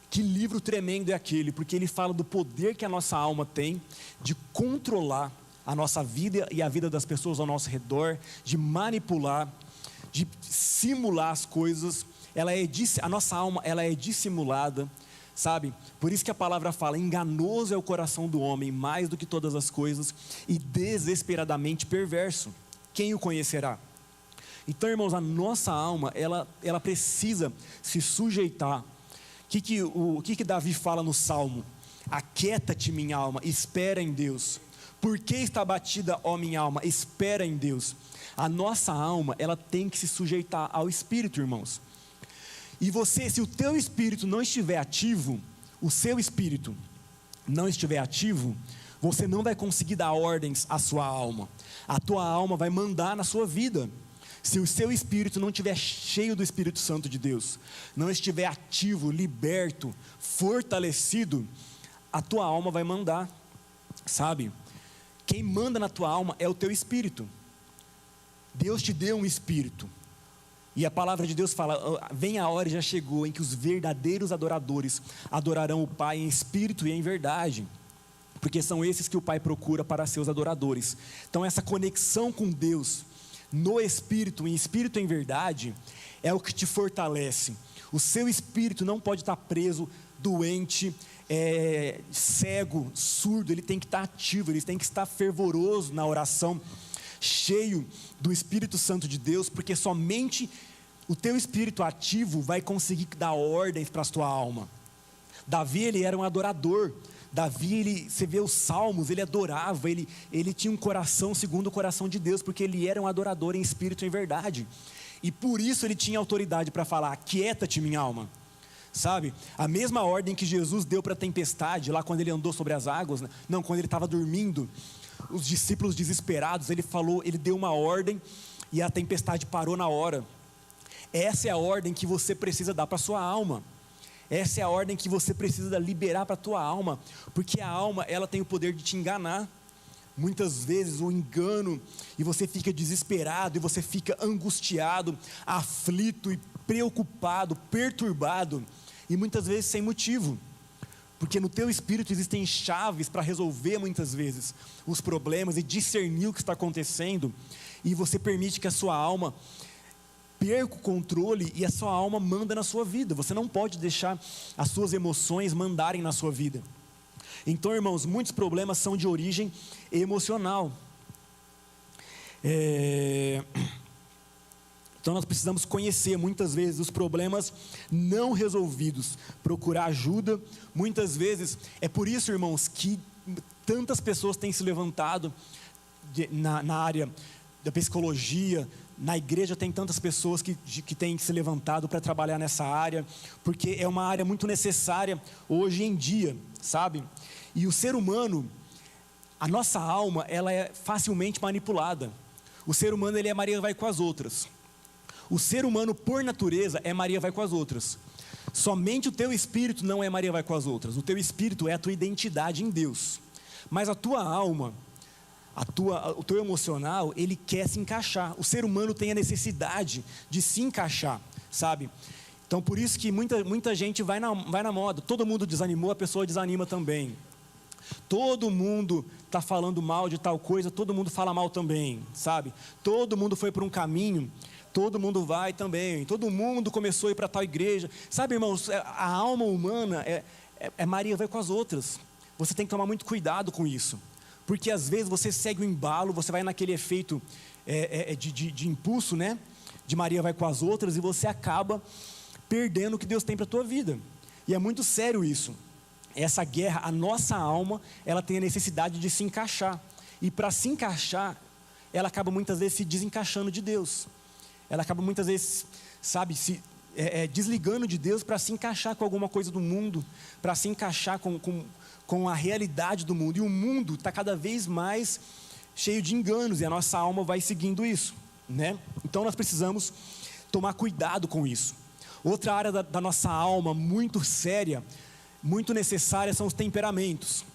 [SPEAKER 1] Que livro tremendo é aquele, porque ele fala do poder que a nossa alma tem de controlar a nossa vida e a vida das pessoas ao nosso redor, de manipular, de simular as coisas. A nossa alma, ela é dissimulada, sabe? Por isso que a palavra fala, enganoso é o coração do homem, mais do que todas as coisas, e desesperadamente perverso. Quem o conhecerá? Então, irmãos, a nossa alma, ela precisa se sujeitar. O que Davi fala no Salmo? Aquieta-te, minha alma, espera em Deus. Por que está abatida, ó minha alma? Espera em Deus. A nossa alma, ela tem que se sujeitar ao Espírito, irmãos. E você, se o teu espírito não estiver ativo, o seu espírito não estiver ativo, você não vai conseguir dar ordens à sua alma. A tua alma vai mandar na sua vida. Se o seu espírito não estiver cheio do Espírito Santo de Deus, não estiver ativo, liberto, fortalecido, a tua alma vai mandar, sabe? Quem manda na tua alma é o teu espírito. Deus te deu um espírito. E a palavra de Deus fala, vem a hora e já chegou, em que os verdadeiros adoradores adorarão o Pai em espírito e em verdade. Porque são esses que o Pai procura para seus adoradores. Então essa conexão com Deus, no espírito, em espírito em verdade, é o que te fortalece. O seu espírito não pode estar preso, doente, cego, surdo, ele tem que estar ativo, ele tem que estar fervoroso na oração, cheio do Espírito Santo de Deus, porque somente o teu espírito ativo vai conseguir dar ordens para a tua alma. Davi, ele era um adorador. Davi, você vê os salmos, ele adorava, ele tinha um coração segundo o coração de Deus, porque ele era um adorador em espírito e em verdade. E por isso ele tinha autoridade para falar: aquieta-te, minha alma. Sabe, a mesma ordem que Jesus deu para a tempestade, lá quando ele andou sobre as águas, não, quando ele estava dormindo, os discípulos desesperados, ele deu uma ordem e a tempestade parou na hora. Essa é a ordem que você precisa dar para a sua alma. Essa é a ordem que você precisa liberar para a tua alma, porque a alma, ela tem o poder de te enganar. Muitas vezes o engano, e você fica desesperado, e você fica angustiado, aflito e preocupado, perturbado, e muitas vezes sem motivo, porque no teu espírito existem chaves para resolver muitas vezes os problemas e discernir o que está acontecendo, e você permite que a sua alma perca o controle e a sua alma manda na sua vida. Você não pode deixar as suas emoções mandarem na sua vida. Então, irmãos, muitos problemas são de origem emocional. Então nós precisamos conhecer muitas vezes os problemas não resolvidos, procurar ajuda. Muitas vezes, é por isso, irmãos, que tantas pessoas têm se levantado na área da psicologia. Na igreja tem tantas pessoas que têm se levantado para trabalhar nessa área, porque é uma área muito necessária hoje em dia, sabe? E o ser humano, a nossa alma, ela é facilmente manipulada. O ser humano, ele é Maria vai com as outras. O ser humano, por natureza, é Maria vai com as outras. Somente o teu espírito não é Maria vai com as outras. O teu espírito é a tua identidade em Deus. Mas a tua alma, o teu emocional, ele quer se encaixar. O ser humano tem a necessidade de se encaixar, sabe? Então por isso que muita gente vai na moda. Todo mundo desanimou, a pessoa desanima também. Todo mundo está falando mal de tal coisa, todo mundo fala mal também, sabe? Todo mundo foi por um caminho, todo mundo vai também. Todo mundo começou a ir para tal igreja. Sabe, irmãos, a alma humana é Maria vai com as outras. Você tem que tomar muito cuidado com isso. Porque às vezes você segue o embalo, você vai naquele efeito de impulso, né? De Maria vai com as outras, e você acaba perdendo o que Deus tem para a tua vida. E é muito sério isso. Essa guerra, a nossa alma, ela tem a necessidade de se encaixar. E para se encaixar, ela acaba muitas vezes se desencaixando de Deus. Ela acaba muitas vezes, sabe, desligando de Deus para se encaixar com alguma coisa do mundo, para se encaixar com a realidade do mundo. E o mundo está cada vez mais cheio de enganos, e a nossa alma vai seguindo isso, né? Então nós precisamos tomar cuidado com isso. Outra área da nossa alma muito séria, muito necessária, são os temperamentos,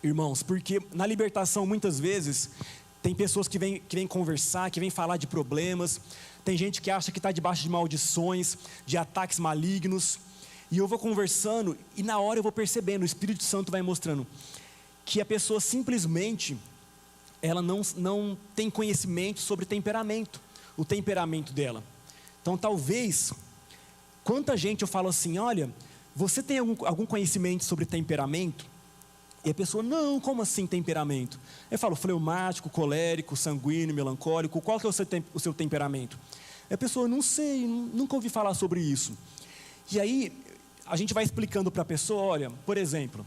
[SPEAKER 1] irmãos, porque na libertação muitas vezes tem pessoas que vêm conversar, que vêm falar de problemas, tem gente que acha que está debaixo de maldições, de ataques malignos. E eu vou conversando, e na hora eu vou percebendo, o Espírito Santo vai mostrando que a pessoa simplesmente, ela não tem conhecimento sobre temperamento, o temperamento dela. Então talvez, quanta gente eu falo assim: olha, você tem algum conhecimento sobre temperamento? E a pessoa: não, como assim temperamento? Eu falo: fleumático, colérico, sanguíneo, melancólico, qual que é o seu temperamento? E a pessoa: não sei, nunca ouvi falar sobre isso. E aí a gente vai explicando para a pessoa: olha, por exemplo,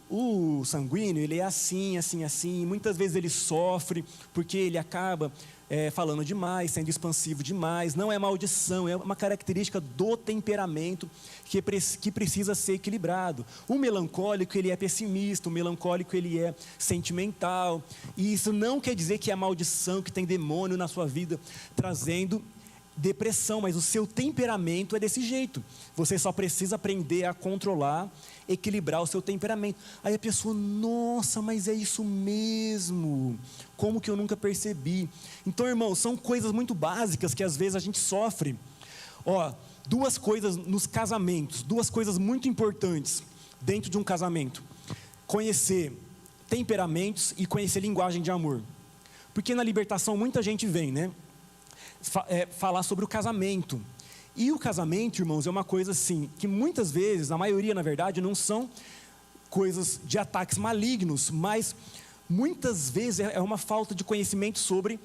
[SPEAKER 1] o sanguíneo, ele é assim, assim, assim, muitas vezes ele sofre, porque ele acaba falando demais, sendo expansivo demais. Não é maldição, é uma característica do temperamento que precisa ser equilibrado. O melancólico, ele é pessimista, o melancólico, ele é sentimental, e isso não quer dizer que é maldição, que tem demônio na sua vida, trazendo depressão, mas o seu temperamento é desse jeito. Você só precisa aprender a controlar, equilibrar o seu temperamento. Aí a pessoa: nossa, mas é isso mesmo, como que eu nunca percebi? Então, irmãos, são coisas muito básicas que às vezes a gente sofre. Duas coisas nos casamentos, duas coisas muito importantes dentro de um casamento: conhecer temperamentos e conhecer linguagem de amor. Porque na libertação muita gente vem, né, falar sobre o casamento, E o casamento, irmãos, é uma coisa assim, que muitas vezes, a maioria na verdade, não são coisas de ataques malignos, mas muitas vezes é uma falta de conhecimento sobre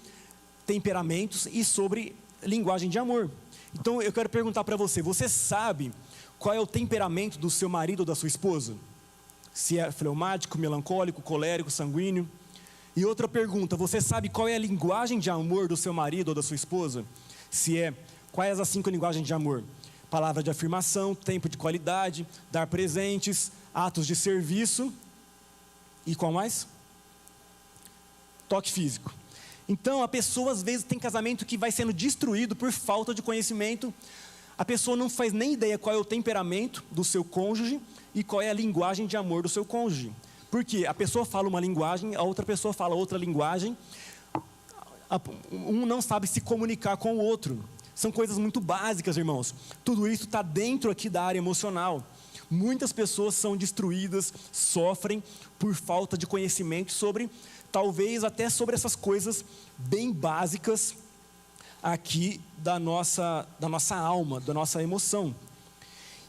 [SPEAKER 1] temperamentos e sobre linguagem de amor. Então eu quero perguntar para você, você sabe qual é o temperamento do seu marido ou da sua esposa? Se é fleumático, melancólico, colérico, sanguíneo? E outra pergunta, você sabe qual é a linguagem de amor do seu marido ou da sua esposa? Quais as 5 linguagens de amor? Palavra de afirmação, tempo de qualidade, dar presentes, atos de serviço e qual mais? Toque físico. Então a pessoa às vezes tem casamento que vai sendo destruído por falta de conhecimento. A pessoa não faz nem ideia qual é o temperamento do seu cônjuge e qual é a linguagem de amor do seu cônjuge. Porque a pessoa fala uma linguagem, a outra pessoa fala outra linguagem. Um não sabe se comunicar com o outro. São coisas muito básicas, irmãos. Tudo isso está dentro aqui da área emocional. Muitas pessoas são destruídas, sofrem por falta de conhecimento sobre, talvez até sobre essas coisas bem básicas aqui da nossa alma, da nossa emoção.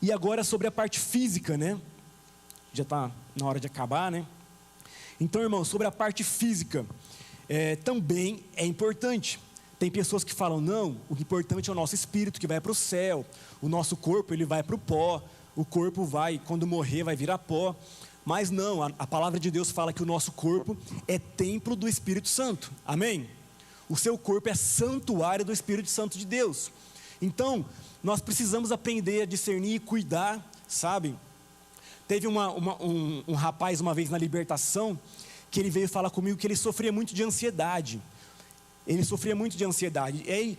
[SPEAKER 1] E agora sobre a parte física, né? Já está na hora de acabar, né? Então, irmãos, sobre a parte física, também é importante. Tem pessoas que falam, não, o importante é o nosso espírito que vai para o céu, o nosso corpo ele vai para o pó, o corpo vai, quando morrer, vai virar pó. Mas não, a palavra de Deus fala que o nosso corpo é templo do Espírito Santo, amém? O seu corpo é santuário do Espírito Santo de Deus. Então, nós precisamos aprender a discernir e cuidar, sabe? Teve um rapaz uma vez na libertação, que ele veio falar comigo que ele sofria muito de ansiedade. Ele sofria muito de ansiedade. E aí,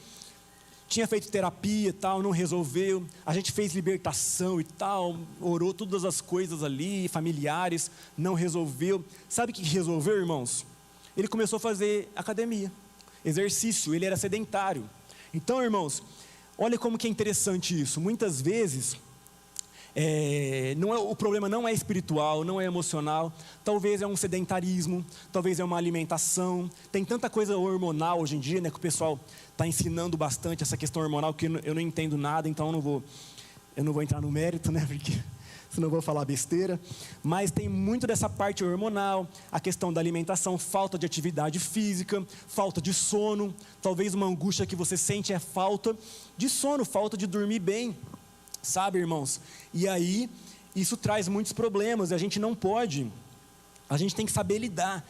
[SPEAKER 1] tinha feito terapia e tal, não resolveu. A gente fez libertação e tal, orou todas as coisas ali, familiares, não resolveu. Sabe o que resolveu, irmãos? Ele começou a fazer academia, exercício, ele era sedentário. Então, irmãos, olha como que é interessante isso. Muitas vezes, o problema não é espiritual, não é emocional. Talvez é um sedentarismo, talvez é uma alimentação. Tem tanta coisa hormonal hoje em dia, né, que o pessoal está ensinando bastante essa questão hormonal, que eu não entendo nada, então eu não vou entrar no mérito, né, porque senão eu vou falar besteira. Mas tem muito dessa parte hormonal, a questão da alimentação, falta de atividade física, falta de sono. Talvez uma angústia que você sente é falta de sono, falta de dormir bem. Sabe, irmãos? E aí, isso traz muitos problemas, e a gente não pode, a gente tem que saber lidar.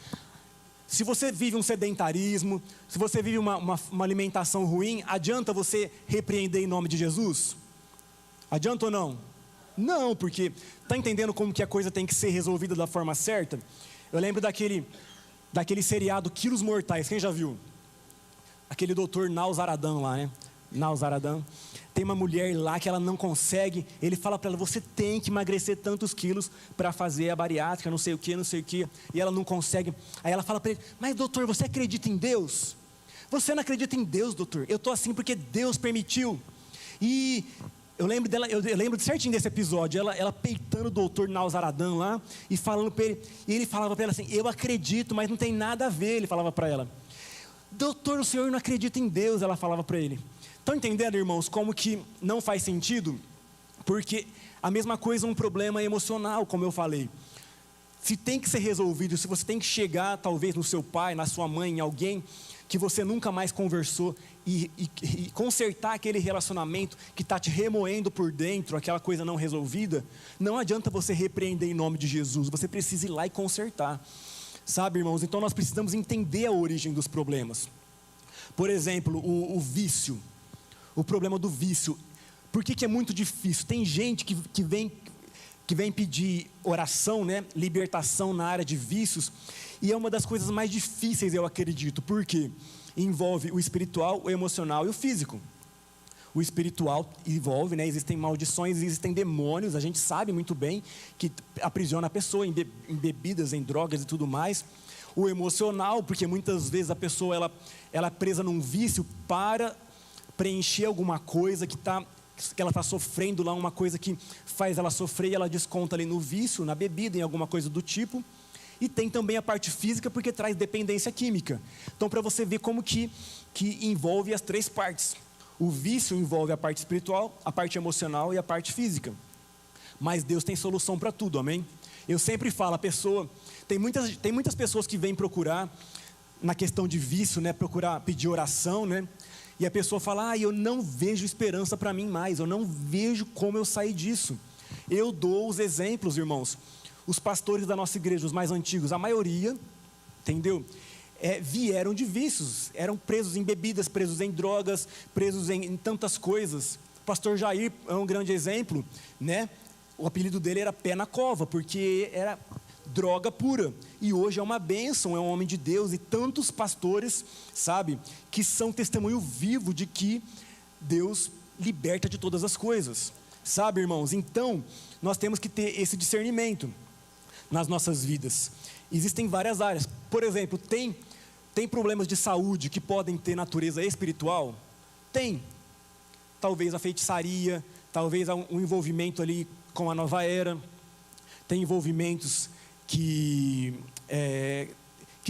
[SPEAKER 1] Se você vive um sedentarismo, se você vive uma alimentação ruim, adianta você repreender em nome de Jesus? Adianta ou não? Não, porque está entendendo como que a coisa tem que ser resolvida da forma certa? Eu lembro daquele seriado Quilos Mortais, quem já viu? Aquele doutor Nausaradan lá, né? Nausaradan. Tem uma mulher lá que ela não consegue, ele fala para ela, você tem que emagrecer tantos quilos para fazer a bariátrica, não sei o que, e ela não consegue. Aí ela fala para ele, mas doutor, você acredita em Deus? Você não acredita em Deus, doutor? Eu estou assim porque Deus permitiu. E eu lembro dela, eu lembro certinho desse episódio, ela peitando o doutor Nausaradan lá, e falando para ele, e ele falava para ela assim, eu acredito, mas não tem nada a ver, ele falava para ela. Doutor, o senhor não acredita em Deus, ela falava para ele. Estão entendendo, irmãos, como que não faz sentido? Porque a mesma coisa é um problema emocional, como eu falei. Se tem que ser resolvido, se você tem que chegar talvez no seu pai, na sua mãe, em alguém que você nunca mais conversou e consertar aquele relacionamento que está te remoendo por dentro, aquela coisa não resolvida, não adianta você repreender em nome de Jesus, você precisa ir lá e consertar. Sabe, irmãos? Então nós precisamos entender a origem dos problemas. Por exemplo, o vício. O problema do vício. Por que é muito difícil? Tem gente que vem pedir oração, né? Libertação na área de vícios, e é uma das coisas mais difíceis, eu acredito, porque envolve o espiritual, o emocional e o físico. O espiritual envolve, né? Existem maldições, existem demônios, a gente sabe muito bem que aprisiona a pessoa em bebidas, em drogas e tudo mais. O emocional, porque muitas vezes a pessoa ela é presa num vício para preencher alguma coisa que ela está sofrendo lá, uma coisa que faz ela sofrer, e ela desconta ali no vício, na bebida, em alguma coisa do tipo. E tem também a parte física, porque traz dependência química. Então, para você ver como que envolve as 3 partes. O vício envolve a parte espiritual, a parte emocional e a parte física. Mas Deus tem solução para tudo, amém? Eu sempre falo, tem muitas pessoas que vêm procurar, na questão de vício, né, procurar pedir oração, né? E a pessoa fala, eu não vejo esperança para mim mais, eu não vejo como eu sair disso. Eu dou os exemplos, irmãos. Os pastores da nossa igreja, os mais antigos, a maioria, entendeu? Vieram de vícios, eram presos em bebidas, presos em drogas, presos em tantas coisas. O pastor Jair é um grande exemplo, né? O apelido dele era Pé na Cova, porque era droga pura. E hoje é uma bênção, é um homem de Deus. E tantos pastores, sabe, que são testemunho vivo de que Deus liberta de todas as coisas. Sabe, irmãos? Então, nós temos que ter esse discernimento nas nossas vidas. Existem várias áreas. Por exemplo, tem problemas de saúde que podem ter natureza espiritual? Tem. Talvez a feitiçaria, talvez um envolvimento ali com a nova era. Tem envolvimentos que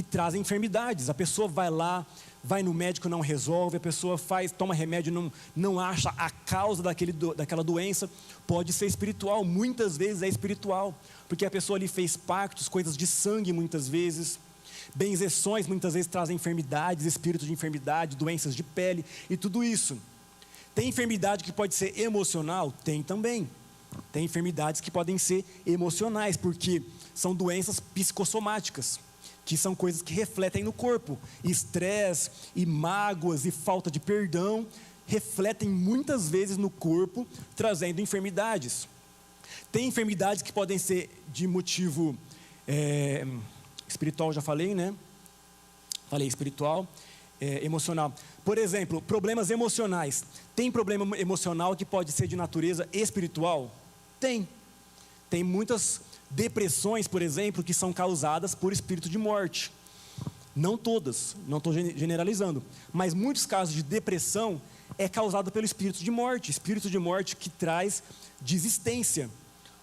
[SPEAKER 1] trazem enfermidades. A pessoa vai lá, vai no médico, não resolve, a pessoa toma remédio, não acha a causa daquela doença. Pode ser espiritual, muitas vezes é espiritual, porque a pessoa ali fez pactos, coisas de sangue muitas vezes. Benzeções muitas vezes trazem enfermidades, espíritos de enfermidade, doenças de pele e tudo isso. Tem enfermidade que pode ser emocional? Tem também. Tem enfermidades que podem ser emocionais, porque são doenças psicossomáticas, que são coisas que refletem no corpo. Estresse e mágoas e falta de perdão refletem muitas vezes no corpo, trazendo enfermidades. Tem enfermidades que podem ser de motivo espiritual, já falei, né? Falei espiritual, emocional. Por exemplo, problemas emocionais. Tem problema emocional que pode ser de natureza espiritual? Tem. Tem muitas depressões, por exemplo, que são causadas por espírito de morte. Não todas, não estou generalizando, mas muitos casos de depressão é causado pelo espírito de morte que traz desistência.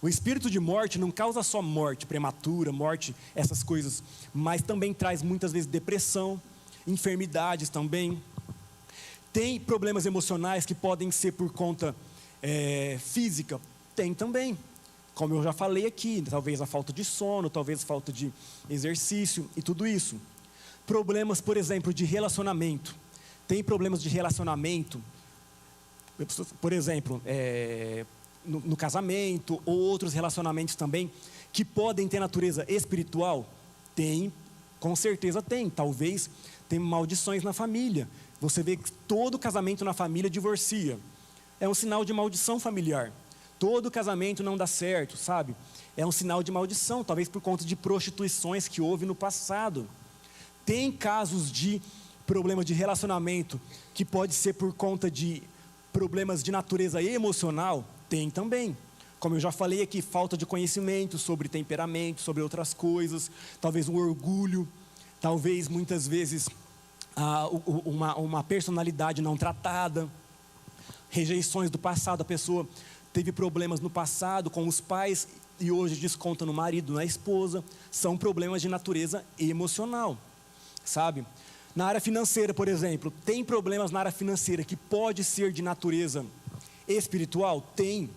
[SPEAKER 1] O espírito de morte não causa só morte prematura, morte, essas coisas, mas também traz muitas vezes depressão, enfermidades também. Tem problemas emocionais que podem ser por conta física? Tem também. Como eu já falei aqui, talvez a falta de sono, talvez a falta de exercício e tudo isso. Problemas, por exemplo, de relacionamento. Tem problemas de relacionamento, por exemplo, no casamento ou outros relacionamentos também, que podem ter natureza espiritual? Tem, com certeza tem. Talvez tem maldições na família. Você vê que todo casamento na família divorcia. É um sinal de maldição familiar. Todo casamento não dá certo, sabe? É um sinal de maldição, talvez por conta de prostituições que houve no passado. Tem casos de problema de relacionamento que pode ser por conta de problemas de natureza emocional? Tem também. Como eu já falei aqui, falta de conhecimento sobre temperamento, sobre outras coisas, talvez um orgulho, talvez muitas vezes uma personalidade não tratada, rejeições do passado, a pessoa teve problemas no passado com os pais e hoje desconta no marido, na esposa. São problemas de natureza emocional, sabe? Na área financeira, por exemplo, tem problemas na área financeira que pode ser de natureza espiritual? Tem.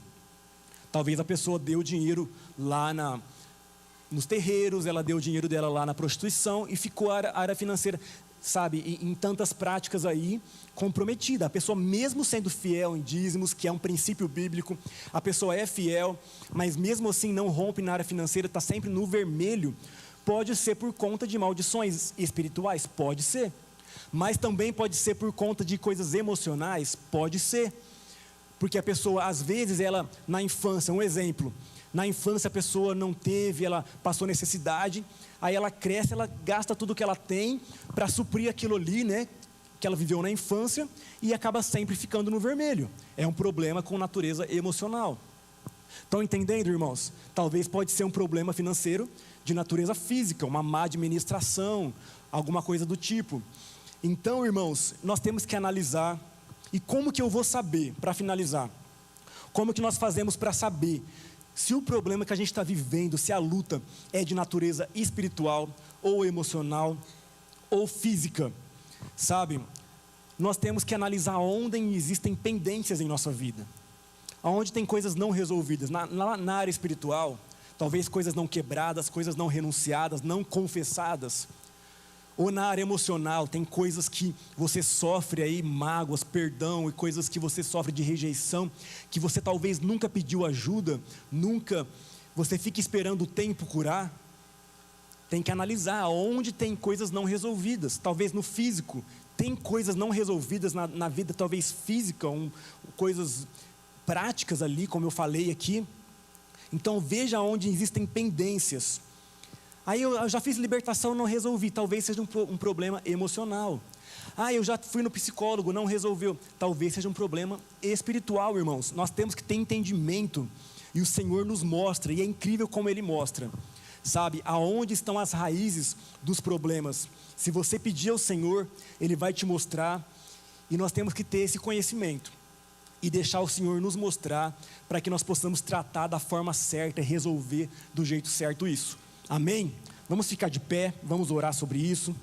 [SPEAKER 1] Talvez a pessoa deu dinheiro lá nos terreiros, ela deu o dinheiro dela lá na prostituição e ficou a área financeira, sabe, em tantas práticas aí, comprometida. A pessoa, mesmo sendo fiel em dízimos, que é um princípio bíblico, a pessoa é fiel, mas mesmo assim não rompe na área financeira, está sempre no vermelho. Pode ser por conta de maldições espirituais? Pode ser. Mas também pode ser por conta de coisas emocionais? Pode ser. Porque a pessoa, às vezes, ela, na infância, um exemplo, na infância a pessoa não teve, ela passou necessidade, aí ela cresce, ela gasta tudo que ela tem para suprir aquilo ali, né, que ela viveu na infância, e acaba sempre ficando no vermelho. É um problema com natureza emocional. Estão entendendo, irmãos? Talvez pode ser um problema financeiro de natureza física, uma má administração, alguma coisa do tipo. Então, irmãos, nós temos que analisar. E como que eu vou saber, para finalizar, como que nós fazemos para saber se o problema que a gente está vivendo, se a luta é de natureza espiritual, ou emocional, ou física, sabe? nós temos que analisar onde existem pendências em nossa vida, aonde tem coisas não resolvidas. Na área espiritual, talvez coisas não quebradas, coisas não renunciadas, não confessadas. Ou na área emocional, tem coisas que você sofre aí, mágoas, perdão, e coisas que você sofre de rejeição, que você talvez nunca pediu ajuda, você fica esperando o tempo curar. Tem que analisar onde tem coisas não resolvidas. Talvez no físico, tem coisas não resolvidas na vida, talvez física, coisas práticas ali, como eu falei aqui. Então veja onde existem pendências. Aí eu já fiz libertação, não resolvi, talvez seja um problema emocional. Eu já fui no psicólogo, não resolveu, talvez seja um problema espiritual, irmãos. Nós temos que ter entendimento, e o Senhor nos mostra, e é incrível como Ele mostra, sabe, aonde estão as raízes dos problemas. Se você pedir ao Senhor, Ele vai te mostrar, e nós temos que ter esse conhecimento, e deixar o Senhor nos mostrar, para que nós possamos tratar da forma certa, e resolver do jeito certo isso. Amém? Vamos ficar de pé, vamos orar sobre isso.